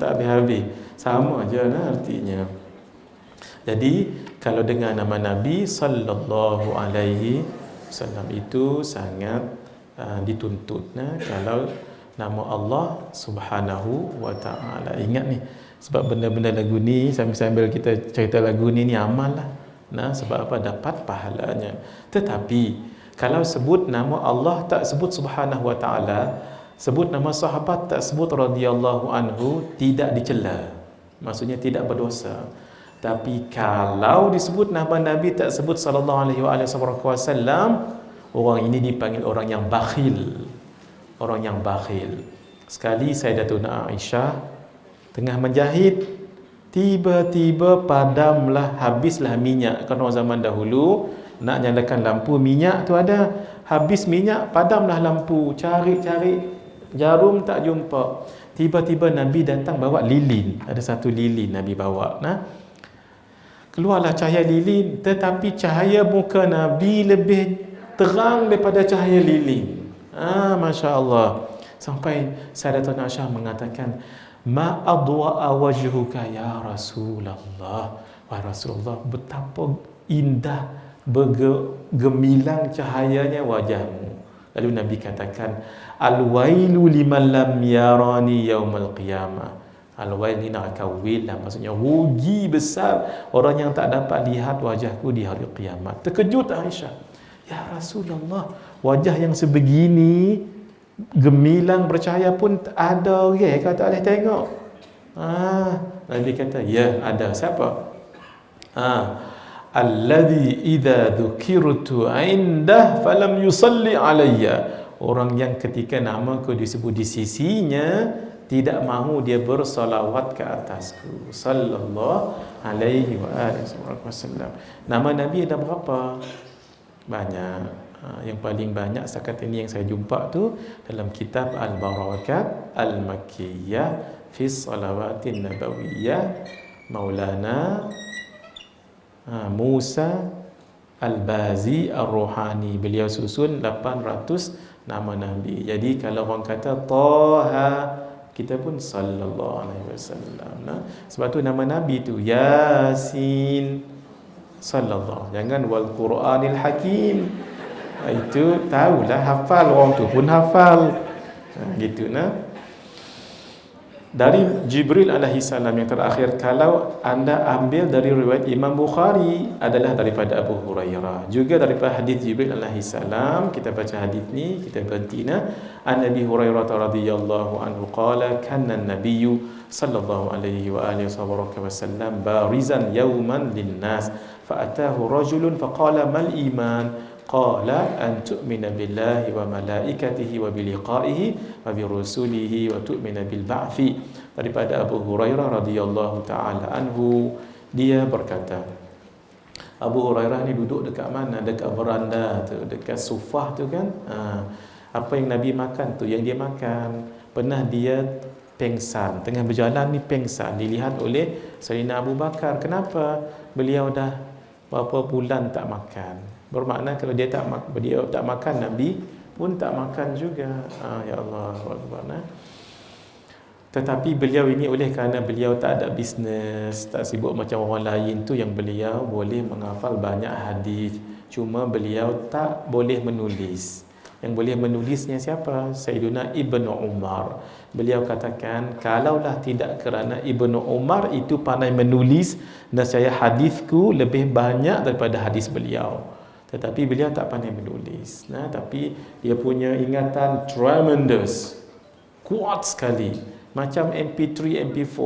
Tak habis-habis. Sama je lah artinya. Jadi kalau dengar nama Nabi sallallahu alaihi wasallam itu sangat dituntut. Kalau nama Allah Subhanahu wa taala. Ingat ni, sebab benda-benda lagu ni sambil-sambil kita cerita lagu ni amal lah. Sebab apa? Dapat pahalanya. Tetapi kalau sebut nama Allah tak sebut Subhanahu wa taala, sebut nama sahabat tak sebut radhiyallahu anhu, tidak dicela. Maksudnya tidak berdosa. Tapi kalau disebut nama Nabi tak sebut sallallahu alaihi wasallam, orang ini dipanggil orang yang bakhil. Orang yang bakhil. Sekali Sayyidatuna Aisyah tengah menjahit, tiba-tiba padamlah, habislah minyak. Kerana zaman dahulu nak nyalakan lampu, minyak tu ada, habis minyak, padamlah lampu, cari-cari jarum tak jumpa. Tiba-tiba Nabi datang bawa lilin. Ada satu lilin Nabi bawa. Keluarlah cahaya lilin, tetapi cahaya muka Nabi lebih terang daripada cahaya lilin. Masya Allah. Sampai Sayyidatuna Aisyah mengatakan, ma adwa'a wajhuka ya Rasulullah. Wahai Rasulullah, betapa indah, bergemilang cahayanya wajahmu. Lalu Nabi katakan, al-wailu liman lam yarani yaumal qiyamah. Al-wail ni nak kawil lah, maksudnya rugi besar orang yang tak dapat lihat wajahku di hari kiamat. Terkejut Aisyah, ya Rasulullah, wajah yang sebegini gemilang bercahaya pun ada orang kata tak boleh tengok. Nabi kata, ya ada. Siapa? Alladhi idza dzukirtu indah falam yusalli alayya. Orang yang ketika namaku disebut di sisinya tidak mahu dia bersolawat ke atasku. Sallallahu alaihi wasallam. Nama Nabi ada berapa? Banyak. Yang paling banyak setakat ini yang saya jumpa tu dalam kitab Al-Barakat Al-Makkiyah fi Salawatin Nabawiyah Maulana Musa Al-Bazi Ar-Ruhani. Beliau susun 800 nama Nabi. Jadi kalau orang kata Taha, kita pun sallallahu alaihi wasallam. Sebab tu nama Nabi tu Yasin sallallahu. Jangan wal Quranil Hakim. Itu tahulah, hafal, orang tu pun hafal. Gitu Dari Jibril alaihi salam yang terakhir, kalau anda ambil dari riwayat Imam Bukhari, adalah daripada Abu Hurairah. Juga daripada hadis Jibril alaihi salam, kita baca hadis ni, kita berhenti an Abi Hurairah radhiyallahu anhu qala kana an-nabiyyu sallallahu alaihi wa alihi wasallam barizan yawman lin-nas fa atahu rajulun faqala mal iman qala an tu'mina billahi wa malaikatihi wa biliqaihi wa birusulihi wa tu'mina bil ba'thi. Daripada Abu Hurairah radhiyallahu taala anhu, dia berkata, Abu Hurairah ni duduk dekat mana? Dekat veranda tu, dekat sufah tu kan. Apa yang Nabi makan tu yang dia makan. Pernah dia pengsan, tengah berjalan ni pengsan, dilihat oleh Sayyidina Abu Bakar. Kenapa? Beliau dah berapa bulan tak makan. Bermakna kalau beliau tak makan, Nabi pun tak makan juga. Ya Allah, Akbar. Tetapi beliau ini oleh kerana beliau tak ada bisnes, tak sibuk macam orang lain tu, yang beliau boleh menghafal banyak hadis. Cuma beliau tak boleh menulis. Yang boleh menulisnya siapa? Sayyiduna Ibnu Umar. Beliau katakan, kalaulah tidak kerana Ibnu Umar itu pandai menulis, nescaya hadisku lebih banyak daripada hadis beliau. Tetapi beliau tak pandai menulis. Tapi dia punya ingatan tremendous, kuat sekali. Macam MP3, MP4,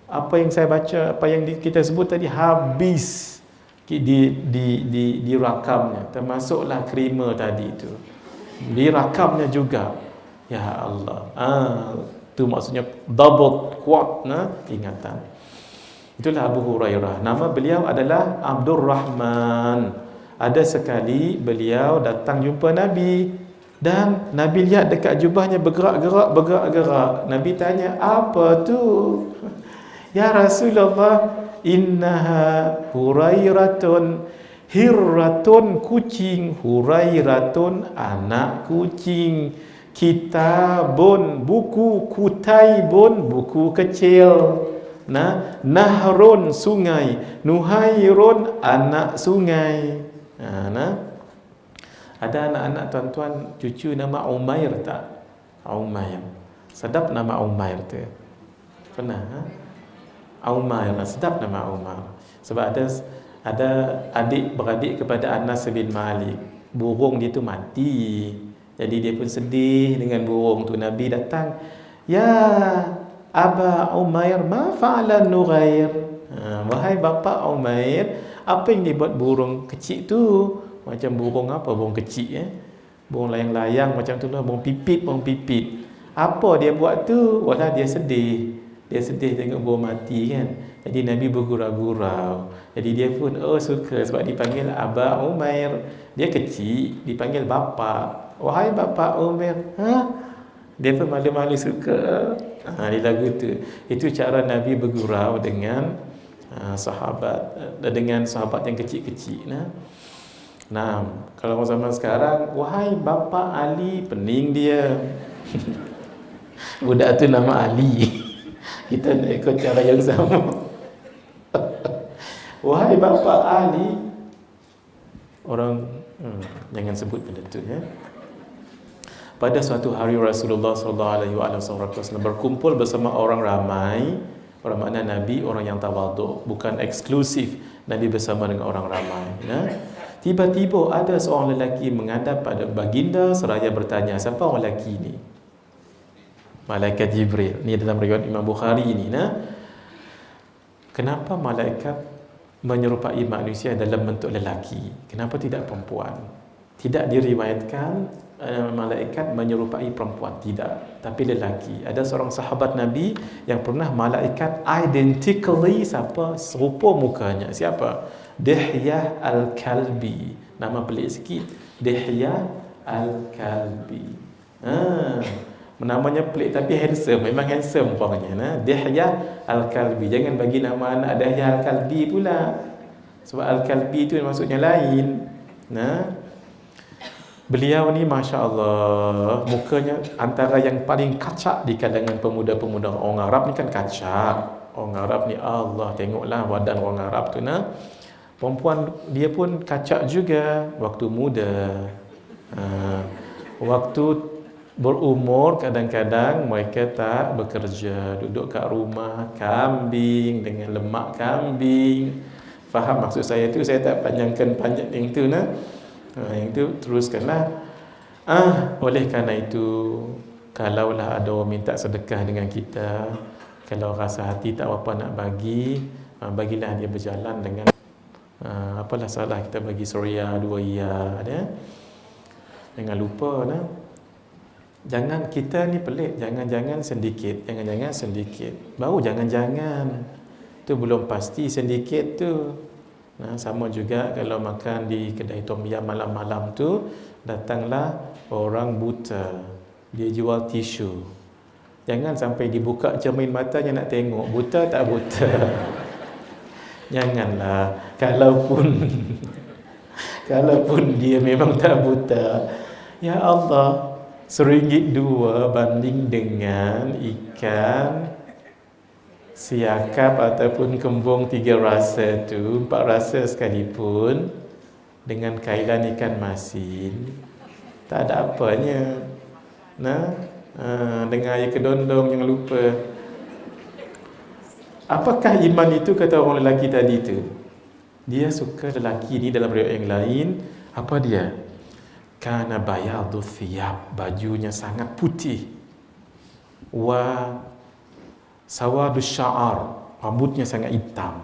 apa yang saya baca, apa yang kita sebut tadi, habis dirakamnya, termasuklah krima tadi tu, dirakamnya juga. Ya Allah, tu maksudnya double kuat ingatan. Itulah Abu Hurairah. Nama beliau adalah Abdul Rahman. Ada sekali beliau datang jumpa Nabi, dan Nabi lihat dekat jubahnya bergerak-gerak. Nabi tanya, apa tu? Ya Rasulullah, innaha Hurairatun, hirratun kucing, Hurairatun anak kucing, kitabun buku, kutaibun buku kecil, nahrun sungai, nuhairun anak sungai. Ada anak-anak tuan-tuan cucu nama Umair tak? Umair. Sedap nama Umair tu. Pernah? Umair, sedap nama Umar. Sebab ada adik-beradik kepada Anas bin Malik. Burung dia tu mati. Jadi dia pun sedih dengan burung tu. Nabi datang, ya Aba Umair, ma fa'alan Nughair. Wahai bapa Umair, apa yang dibuat burung kecil tu? Macam burung apa? Burung kecil burung layang-layang macam tu lah, burung pipit. Apa dia buat tu? Walah dia sedih. Dia sedih tengok burung mati kan. Jadi Nabi bergurau-gurau. Jadi dia pun suka sebab dipanggil Aba Umair. Dia kecil, dipanggil bapa. Wahai bapa Umair. Dia pun malu-malu suka. Di lagu tu. Itu cara Nabi bergurau dengan sahabat, dengan sahabat yang kecil-kecil. Kalau zaman sekarang, wahai bapa Ali, pening dia. Budak tu nama Ali. Kita nak ikut cara yang sama. Wahai bapa Ali, orang jangan sebut benda tu Pada suatu hari Rasulullah SAW berkumpul bersama orang ramai. Orang makna Nabi orang yang tawaduk, bukan eksklusif. Nabi bersama dengan orang ramai. Tiba-tiba ada seorang lelaki menghadap pada baginda seraya bertanya, siapa orang lelaki ni? Malaikat Jibril. Ni dalam riwayat Imam Bukhari ni. Kenapa malaikat menyerupai manusia dalam bentuk lelaki? Kenapa tidak perempuan? Tidak diriwayatkan malaikat menyerupai perempuan, tidak, tapi lelaki. Ada seorang sahabat Nabi yang pernah malaikat identically serupa mukanya. Siapa? Dihyah Al-Kalbi. Nama pelik sikit, Dihyah Al-Kalbi. Namanya pelik tapi handsome, memang handsome orangnya. Dihyah Al-Kalbi. Jangan bagi nama anak Dihyah Al-Kalbi pula, sebab Al-Kalbi itu maksudnya lain. Beliau ni Masya Allah, mukanya antara yang paling kacak di kalangan pemuda-pemuda. Orang Arab ni kan kacak. Orang Arab ni, Allah, tengoklah badan orang Arab tu. Perempuan dia pun kacak juga waktu muda. Waktu berumur kadang-kadang mereka tak bekerja, duduk kat rumah, kambing dengan lemak kambing. Faham maksud saya tu? Saya tak panjangkan yang tu yang itu teruskanlah. Oleh kerana itu, kalaulah ada orang minta sedekah dengan kita, kalau rasa hati tak apa nak bagi, bagilah dia berjalan dengan apalah salah kita bagi suria 2 ya. Jangan lupa jangan kita ni pelik, jangan-jangan sedikit, baru jangan-jangan tu belum pasti sedikit tu. Nah, sama juga kalau makan di kedai tom yam malam-malam tu, datanglah orang buta, dia jual tisu. Jangan sampai dibuka cermin matanya nak tengok buta tak buta. Janganlah. Kalaupun dia memang tak buta, ya Allah, RM1 2 banding dengan ikan siakap ataupun kembung 3 rasa tu, 4 rasa sekalipun, dengan kailan ikan masin, tak ada apanya. Nah, dengan air kedondong, jangan lupa. Apakah iman itu, kata orang lelaki tadi tu? Dia suka lelaki ni dalam riwayat yang lain, apa dia? Kana bayadu thiyab, bajunya sangat putih. Wa sawadu sya'ar, rambutnya sangat hitam.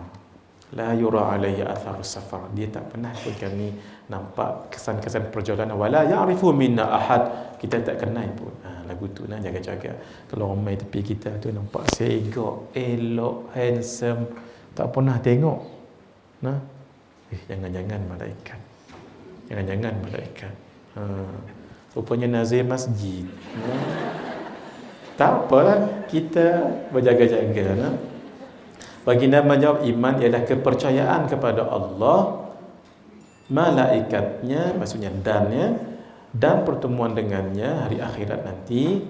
La yura alaihi atharus safar, dia tak pernah pun kami nampak kesan-kesan perjalanan. Wala ya'rifu minna ahad, kita tak kenal pun. Lagu tu nak jaga-jaga. Kalau orang main tepi kita tu nampak segak, elok, handsome, tak pernah tengok. Nah, jangan-jangan malaikat. Jangan-jangan malaikat. Rupanya nazir masjid. Tak apalah, kita berjaga-jaga. Nah. Baginda menjawab, iman ialah kepercayaan kepada Allah, malaikatnya, maksudnya dannya, dan pertemuan dengannya hari akhirat nanti,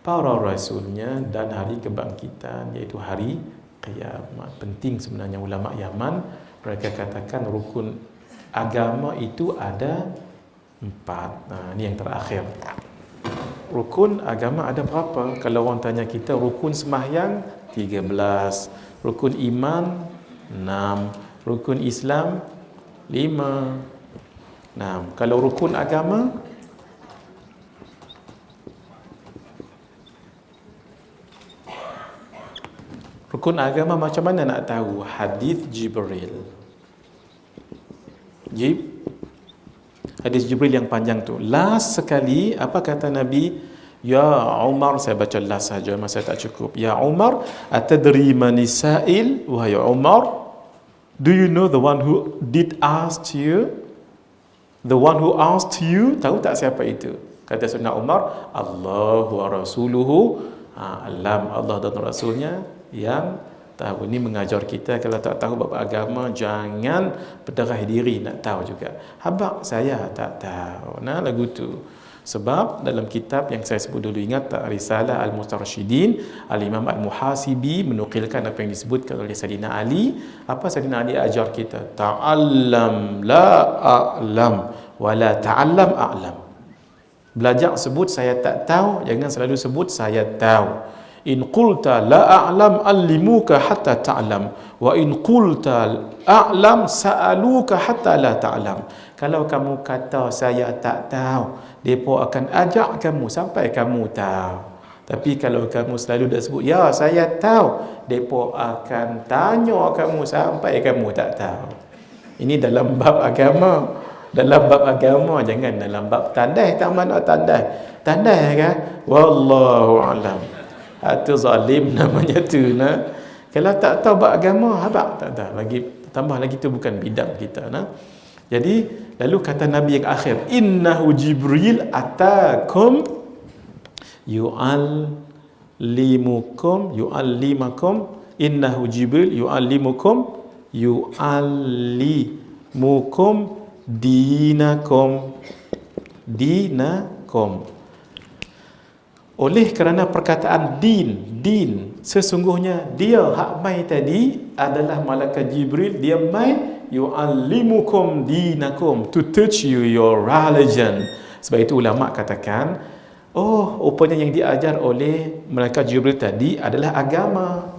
para rasulnya, dan hari kebangkitan, iaitu hari kiamat. Penting sebenarnya ulama Yaman, mereka katakan rukun agama itu ada 4. Ini yang terakhir. Rukun agama ada berapa? Kalau orang tanya kita, rukun sembahyang 13, rukun iman 6, rukun Islam 5. Kalau rukun agama, macam mana nak tahu? Hadis Jibril. Hadis Jibril yang panjang tu. Last sekali, apa kata Nabi? Ya Umar, saya baca last saja, masa tak cukup. Ya Umar, atadri man sa'il? Wahai Umar, do you know the one who did ask you? The one who asked you, tahu tak siapa itu? Kata Sayyidina Umar, Allah wa rasuluhu alam, Allah dan Rasulnya yang tahu. Ini mengajar kita, kalau tak tahu bab agama, jangan berderah diri nak tahu juga. Habaq saya tak tahu. Nah, lagu tu. Sebab dalam kitab yang saya sebut dulu, ingat tak, Risalah Al-Mustarsyidin, Al-Imam Al-Muhasibi menukilkan apa yang disebutkan oleh Sayyidina Ali. Apa Sayyidina Ali ajar kita? Ta'allam la a'lam wa la ta'allam a'lam. Belajar sebut saya tak tahu, jangan selalu sebut saya tahu. In qulta la a'lam allimuka hatta ta'lam, wa in qulta a'lam sa'aluka hatta la ta'lam. Kalau kamu kata saya tak tahu, mereka akan ajak kamu sampai kamu tahu. Tapi kalau kamu selalu dah sebut ya saya tahu, mereka akan tanya kamu sampai kamu tak tahu. Ini dalam bab agama. Dalam bab agama, jangan dalam bab tandai. Tak mana tandai. Tandai kan? Wallahu a'lam. Itu zalim namanya tu. Nah. Kalau tak tahu bab agama, habaq tak tahu. Lagi tambah lagi tu bukan bidang kita. Nah. Jadi lalu kata Nabi yang akhir, innahu Jibril atakum yu'allimakum, innahu Jibril yu'allimukum dinakum. Oleh kerana perkataan din, sesungguhnya dia hak mai tadi adalah malaikat Jibril. Dia mai yu'allimukum dinakum, to teach you your religion. Sebab itu ulama katakan, rupanya yang diajar oleh malaikat Jibril tadi adalah agama.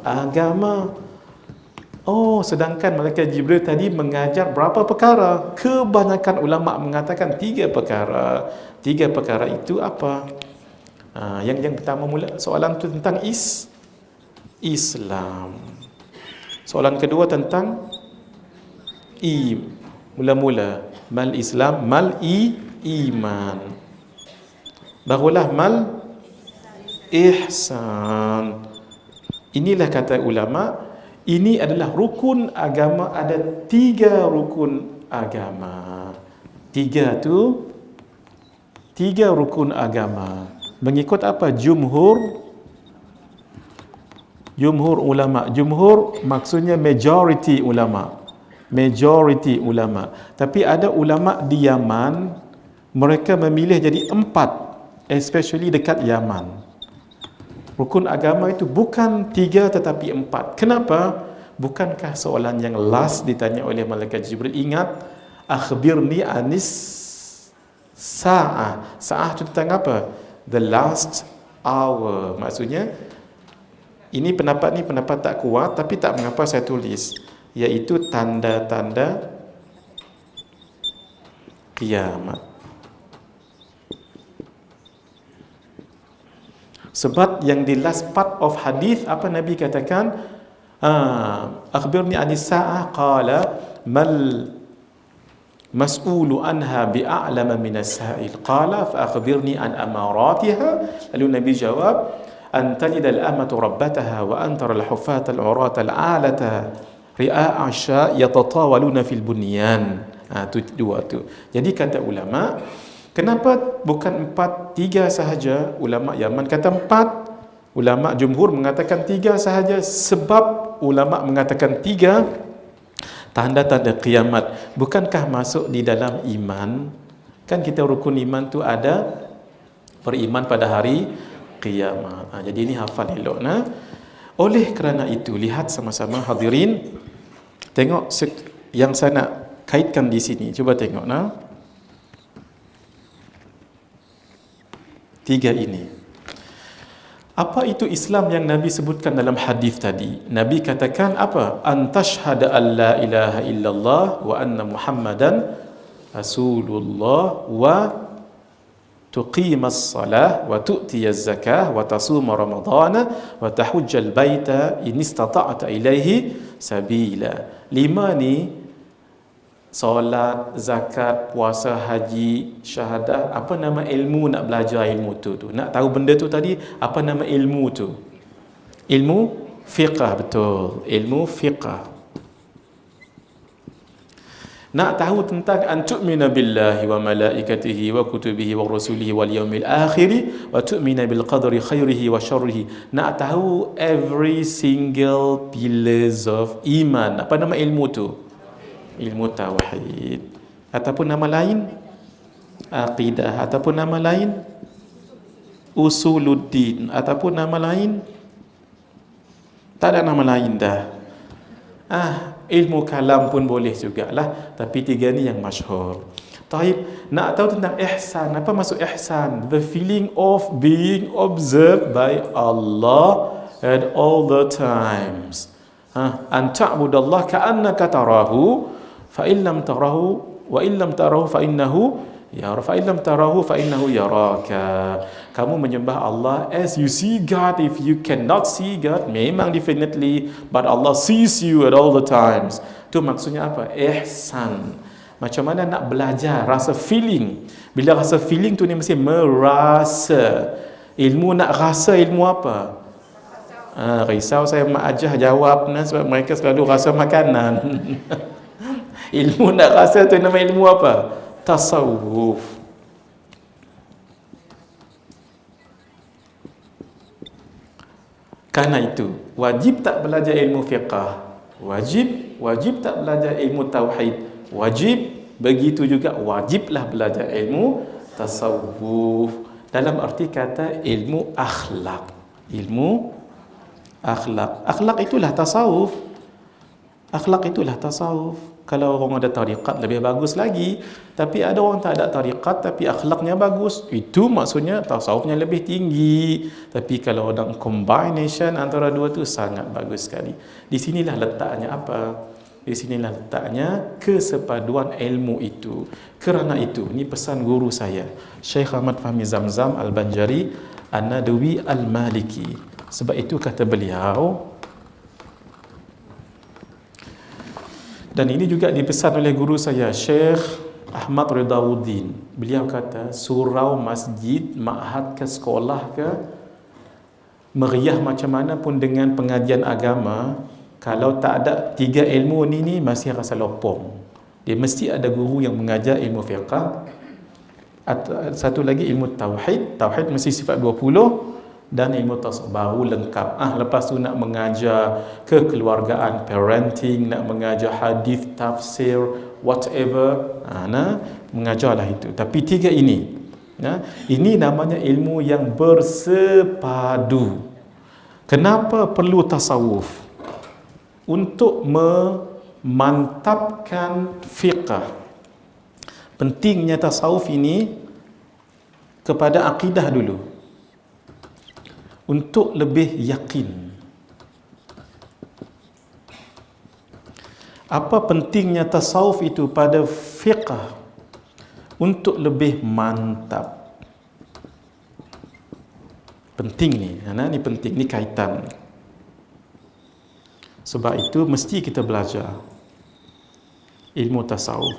Sedangkan malaikat Jibril tadi mengajar berapa perkara? Kebanyakan ulama mengatakan 3 perkara. 3 perkara itu apa? Yang pertama, mula soalan tu tentang Islam. Soalan kedua tentang mula-mula mal Islam, mal iman. Barulah mal ihsan. Inilah kata ulama, Ini adalah rukun agama, ada 3 rukun agama. 3 rukun agama. Mengikut apa? Jumhur ulama. Jumhur maksudnya majority ulama. Majority ulama. Tapi ada ulama di Yaman, mereka memilih jadi 4, especially dekat Yaman. Rukun agama itu bukan 3 tetapi 4. Kenapa? Bukankah soalan yang last ditanya oleh malaikat Jibril? Ingat, akhbirni anis sa'ah. Sa'ah itu tentang apa? The last hour. Maksudnya, ini pendapat tak kuat, tapi tak mengapa saya tulis, iaitu tanda-tanda kiamat. Sebab yang di last part of hadis apa Nabi katakan? Akhbirni anis sa'ah, qala mal mas'ulu anha bi'a'lama minas sa'il, qala fa akhbirni an amaratiha. Lalu Nabi jawab, an talidal amatu rabbataha wa antara al-hufata al-urata al-alata ri'a asya yatatawaluna fil bunyan. Itu 2 tu. Jadi kata ulama, kenapa bukan 4, 3 sahaja? Ulama Yaman kata 4, ulama jumhur mengatakan 3 sahaja. Sebab ulama mengatakan 3 tanda-tanda kiamat. Bukankah masuk di dalam iman? Kan kita rukun iman tu ada beriman pada hari kiamat. Jadi ini hafal elok. Oleh kerana itu, lihat sama-sama hadirin, tengok yang saya nak kaitkan di sini. Cuba tengok 3 ini. Apa itu Islam yang Nabi sebutkan dalam hadis tadi? Nabi katakan apa? An tashhada an la ilaha illallah wa anna Muhammadan Rasulullah wa tuqimas salah wa tu'tiyaz zakah wa tasuma ramadana wa tahujjal baita in istata'ta ilaihi sabila. 5 ni, solat, zakat, puasa, haji, syahadah. Apa nama ilmu nak belajar ilmu tu? Nak tahu benda tu tadi, apa nama ilmu tu? Ilmu fiqh, betul. Ilmu fiqh. Nak tahu tentang an tu'mina billahi wa malaikatihi wa kutubihi wa rusulihi wal yaumil akhir wa tu'mina bil qadri khairihi wa syarrihi. Nak tahu every single pillars of iman. Apa nama ilmu tu? Ilmu tauhid. Ataupun nama lain aqidah, ataupun nama lain usuluddin, ataupun nama lain tak ada nama lain dah. Ilmu kalam pun boleh jugalah, tapi 3 ni yang masyhur. Taib, nak tahu tentang ihsan. Apa maksud ihsan? The feeling of being observed by Allah at all the times. An ta'budallah ka'annaka tarahu fa in lam tarahu wa in lam tarahu fa innahu yara fa in lam tarahu fa innahu yaraka. Kamu menyembah Allah as you see God. If you cannot see God, memang definitely, but Allah sees you at all the times. Tu maksudnya apa? Ihsan. Macam mana nak belajar rasa feeling? Bila rasa feeling tu ni mesti merasa. Ilmu nak rasa ilmu apa? Risau saya mak ajah jawab sebab mereka selalu rasa makanan. Ilmu nak rasa tu nama ilmu apa? Tasawuf. Karena itu wajib tak belajar ilmu fiqh? Wajib tak belajar ilmu tauhid? Wajib. Begitu juga wajiblah belajar ilmu tasawuf. Dalam arti kata ilmu akhlak. Ilmu akhlak. Akhlak itulah tasawuf. Akhlak itulah tasawuf. Kalau orang ada tariqat lebih bagus lagi. Tapi ada orang tak ada tariqat tapi akhlaknya bagus, itu maksudnya tasawufnya lebih tinggi. Tapi kalau orang combination antara dua tu sangat bagus sekali. Di sinilah letaknya apa? Di sinilah letaknya kesepaduan ilmu itu. Kerana itu, ini pesan guru saya, Syekh Ahmad Fahmi Zamzam Al-Banjari An-Nadawi Al-Maliki. Sebab itu kata beliau, dan ini juga dipesan oleh guru saya Syekh Ahmad Ridawuddin. Beliau kata surau, masjid, ma'had ke sekolah ke, meriah macam mana pun dengan pengajian agama, Kalau tak ada tiga ilmu ni masih rasa lopong. Dia mesti ada guru yang mengajar ilmu fiqh. Satu lagi ilmu tauhid. Tauhid mesti sifat 20 dan ilmu tasawuf baru lengkap. Lepas tu nak mengajar kekeluargaan, parenting, nak mengajar hadis, tafsir, whatever, mengajarlah itu. Tapi tiga ini, ini namanya ilmu yang bersepadu. Kenapa perlu tasawuf? Untuk memantapkan fiqh. Pentingnya tasawuf ini kepada akidah dulu, untuk lebih yakin. Apa pentingnya tasawuf itu pada fiqh? Untuk lebih mantap. Penting ni, ni penting, ni kaitan. Sebab itu mesti kita belajar ilmu tasawuf.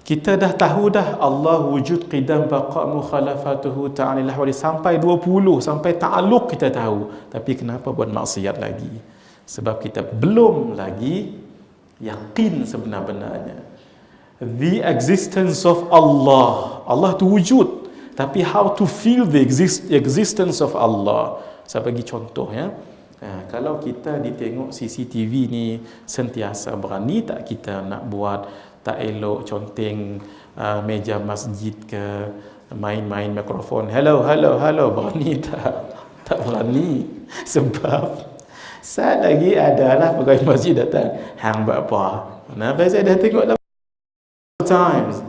Kita dah tahu dah Allah wujud, qidam, baqa, mukhalafatuhu ta'ala wali sampai 20, sampai ta'alluq kita tahu. Tapi kenapa buat maksiat lagi? Sebab kita belum lagi yakin sebenar-benarnya the existence of Allah. Allah tu wujud, tapi how to feel the existence of Allah. Saya bagi contoh ya. Kalau kita ditengok CCTV ni sentiasa, berani tak kita nak buat tak elok conteng meja masjid ke, main-main mikrofon, hello, berani tak? Tak berani. Sebab saat lagi adalah pegawai masjid datang, hang buat apa? Saya dah tengok dah times.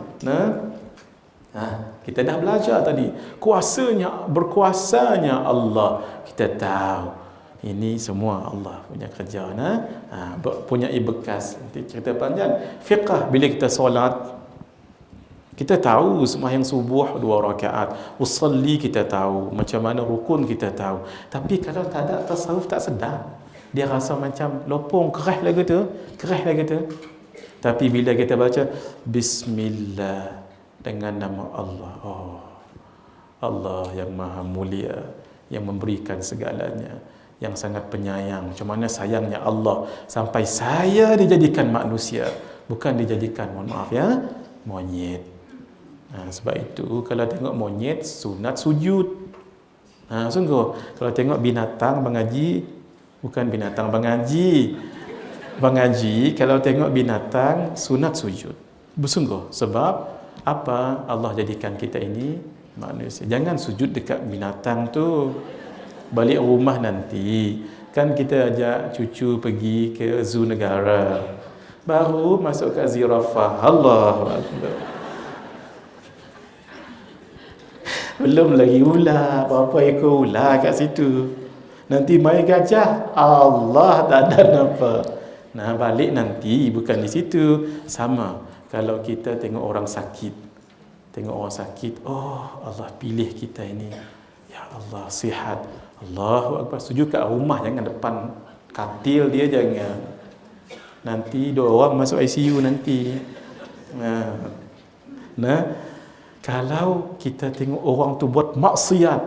Kita dah belajar tadi, berkuasanya Allah. Kita tahu ini semua Allah punya kerja, punya bekas. Nanti cerita panjang. Fiqh, bila kita solat, kita tahu sembahyang subuh 2 rakaat, usalli kita tahu, macam mana rukun kita tahu. Tapi kalau tak ada tasawuf, tak sedar. Dia rasa macam lopong, kerah lah gitu. Tapi bila kita baca Bismillah, dengan nama Allah, Allah yang maha mulia, yang memberikan segalanya, yang sangat penyayang. Macam mana sayangnya Allah sampai saya dijadikan manusia, bukan dijadikan, mohon maaf ya, monyet. Sebab itu kalau tengok monyet, sunat sujud. Sungguh, kalau tengok binatang mengaji, bukan binatang mengaji. Mengaji, kalau tengok binatang, sunat sujud. Bersungguh, sebab apa? Allah jadikan kita ini manusia. Jangan sujud dekat binatang tu. Balik rumah nanti, kan kita ajak cucu pergi ke zoo negara, baru masuk ke zirafah, Allah Akbar. Belum lagi ular, berapa ekor ular kat situ. Nanti main gajah, Allah tak ada nampak. Balik nanti bukan di situ. Sama kalau kita tengok orang sakit, Allah pilih kita ini, ya Allah sihat, Allahu Akbar, sujud kat rumah, jangan depan katil dia, jangan. Nanti 2 orang masuk ICU nanti. Kalau kita tengok orang tu buat maksiat,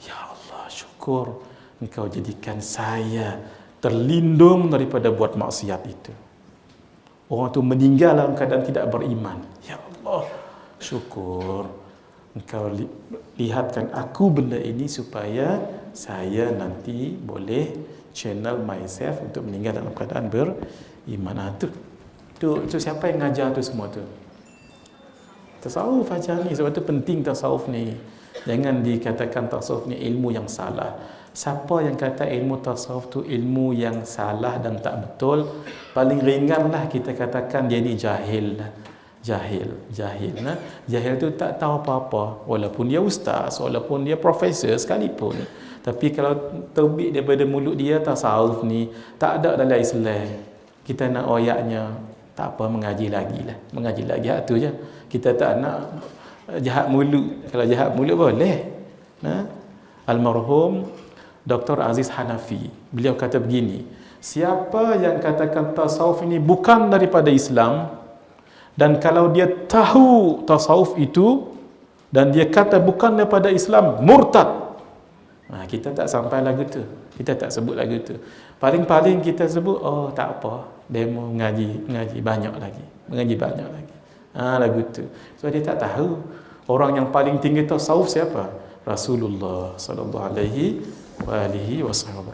ya Allah syukur Engkau jadikan saya terlindung daripada buat maksiat itu. Orang tu meninggal dalam keadaan tidak beriman, ya Allah syukur Engkau lihatkan aku benda ini supaya saya nanti boleh channel myself untuk meninggal dalam keadaan beriman. Tu siapa yang ngajar tu semua tu? Tasawuf ajar ni. Sebab tu penting tasawuf ni. Jangan dikatakan tasawuf ni ilmu yang salah. Siapa yang kata ilmu tasawuf tu ilmu yang salah dan tak betul, paling ringanlah kita katakan dia ni jahil. Jahil tu tak tahu apa-apa, walaupun dia ustaz, walaupun dia profesor sekalipun. Tapi kalau terbit daripada mulut dia tasawuf ni tak ada dalam Islam, kita nak oyaknya, tak apa, mengaji lagi hak tu je. Kita tak nak jahat mulut. Kalau jahat mulut boleh. Almarhum Dr. Aziz Hanafi, beliau kata begini, siapa yang katakan tasawuf ini bukan daripada Islam, dan kalau dia tahu tasawuf itu dan dia kata bukan daripada Islam, murtad. Kita tak sampai lagu tu. kita tak sebut lagu tu. Paling-paling kita sebut, oh tak apa, demo mengaji banyak lagi, mengaji banyak lagi. Lagu tu. So dia tak tahu orang yang paling tinggi tasawuf siapa? Rasulullah sallallahu alaihi wasallam.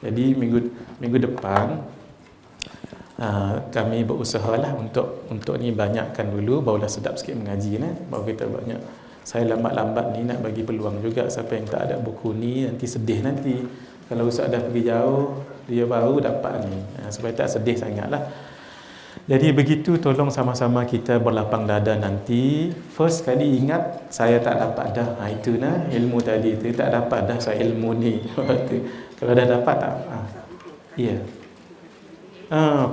Jadi minggu depan kami berusahalah untuk ni banyakkan dulu, barulah sedap sikit mengaji kan. Baru kita banyak. Saya lambat-lambat ni nak bagi peluang juga siapa yang tak ada buku ni nanti sedih nanti. Kalau ustaz dah pergi jauh, dia baru dapat ni. Supaya tak sedih sangatlah. Jadi begitu, tolong sama-sama kita berlapang dada nanti. First kali ingat saya tak dapat dah. Itu nah ilmu tadi tu tak dapat dah saya ilmu ni. Kalau dah dapat tak? Ya.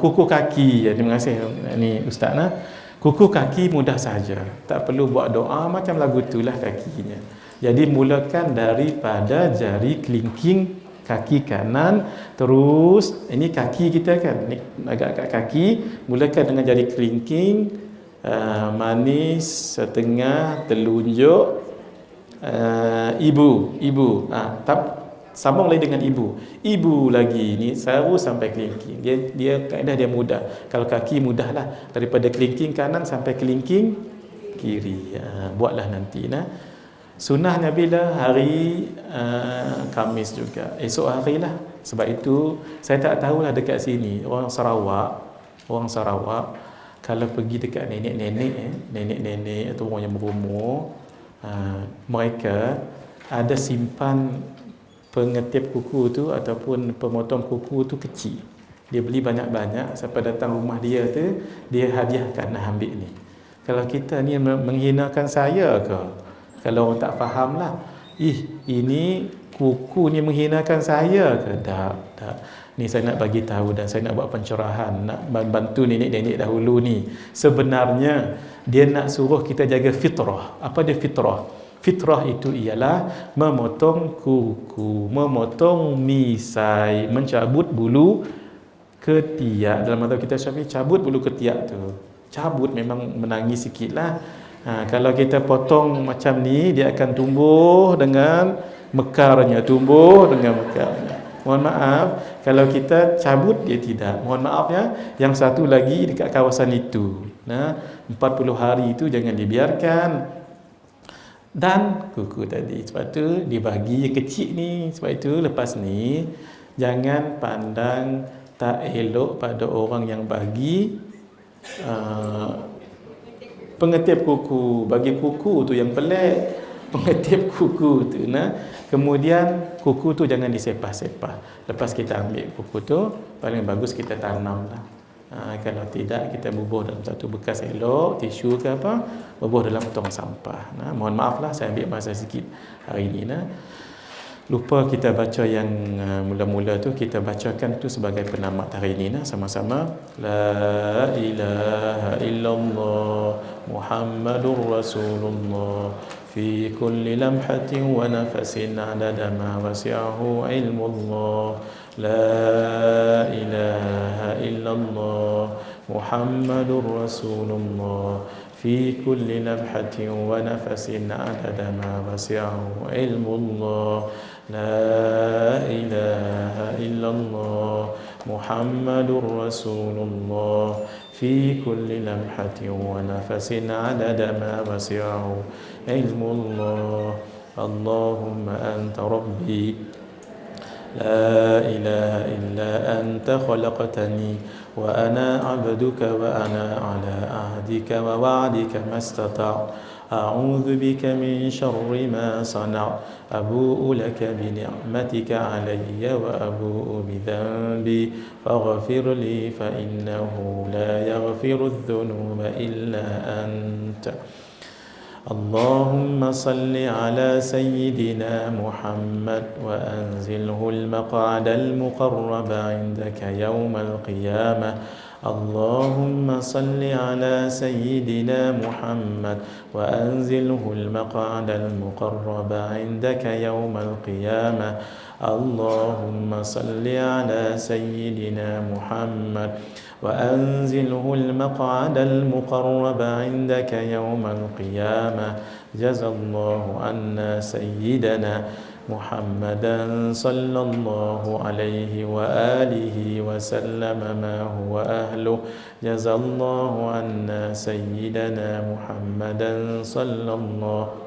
Kuku kaki. Terima kasih ni ustaz nah. Kuku kaki mudah saja. Tak perlu buat doa macam lagu itulah kakinya. Jadi mulakan daripada jari kelingking kaki kanan, terus ini kaki kita kan, ni agak kat kaki, mulakan dengan jari kelingking, manis, setengah, telunjuk, ibu, sambung lagi dengan ibu lagi, ni saru sampai kelingking. Dia kaedah dia mudah. Kalau kaki mudahlah, daripada kelingking kanan sampai kelingking kiri. Buatlah nanti nah. Sunnah Nabi lah hari Khamis juga. Esok hari lah. Sebab itu saya tak tahulah dekat sini orang Sarawak kalau pergi dekat nenek-nenek atau orang yang berumur, mereka ada simpan pengetip kuku tu ataupun pemotong kuku tu kecil. Dia beli banyak-banyak, siapa datang rumah dia tu dia hadiahkan, nak ambil ni. Kalau kita ni menghinakan saya ke? Kalau orang tak faham lah, ini kuku ni menghinakan saya ke? Tak. Ni saya nak bagi tahu dan saya nak buat pencerahan, nak bantu nenek-nenek dahulu ni. Sebenarnya dia nak suruh kita jaga fitrah. Apa dia fitrah? Fitrah itu ialah memotong kuku, memotong misai, mencabut bulu ketiak. Dalam mazhab kita Syafi'i, cabut bulu ketiak tu. Cabut memang menangis sikit lah. Kalau kita potong macam ni, dia akan tumbuh dengan mekarnya. Mohon maaf, kalau kita cabut dia tidak. Mohon maaf ya, yang satu lagi dekat kawasan itu. 40 hari itu jangan dibiarkan. Dan kuku tadi, sebab tu dibagi yang kecil ni. Sebab itu lepas ni jangan pandang tak elok pada orang yang bagi pengetip kuku. Bagi kuku tu yang pelik, pengetip kuku tu kemudian kuku tu jangan disepah-sepah. Lepas kita ambil kuku tu, paling bagus kita tanam lah. Kalau tidak, kita bubuh dalam satu bekas elok, tisu ke apa, bubuh dalam tong sampah. Mohon maaf lah saya ambil masa sikit hari ni. Lupa kita baca yang mula-mula tu, kita bacakan tu sebagai penamat hari ini sama-sama. La ilaha illallah Muhammadur Rasulullah fi kulli lamhatin wa nafasin adada ma wasi'ahu ilmullah. La ilaha illallah Muhammadur Rasulullah fi kulli lamhatin wa nafasin adada ma wasi'ahu ilmullah. La ilaha illallah Muhammadur Rasulullah fi kulli lamhatin wa nafasin adada ma wasi'ahu ilmullah. Allahumma anta rabbi la ilaha illa anta khalaqtani wa ana abduka wa ana ala ahdika wa wa'dika mastata'tu. أعوذ بك من شر ما صنعت أبوء لك بنعمتك علي وأبوء بذنبي فاغفر لي فإنه لا يغفر الذنوب إلا أنت. اللهم صل على سيدنا محمد وأنزله المقعد المقرب عندك يوم القيامة. اللهم صل على سيدنا محمد وأنزله المقعد المقرب عندك يوم القيامة. اللهم صل على سيدنا محمد وأنزله المقعد المقرب عندك يوم القيامة. جزى الله عنا سيدنا Muhammadan sallallahu alaihi wa alihi wa sallam ma huwa ahlu. Jazallahu anna sayyidana Muhammadan sallallahu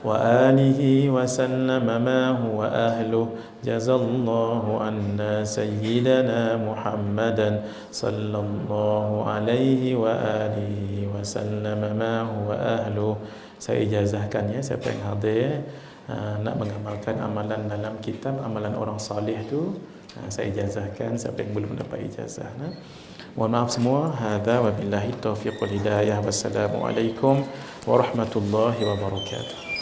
wa alihi wa sallam ma huwa ahlu. Jazallahu anna sayyidana Muhammadan sallallahu alaihi wa alihi wa sallam ma huwa ahlu. Saya ijazahkan ya, siapa yang hadir nak mengamalkan amalan dalam kitab amalan orang salih tu, saya ijazahkan. Siapa yang belum dapat ijazah, mohon maaf semua. Hadza wa billahi taufiq wal hidayah. Wassalamualaikum warahmatullahi wabarakatuh.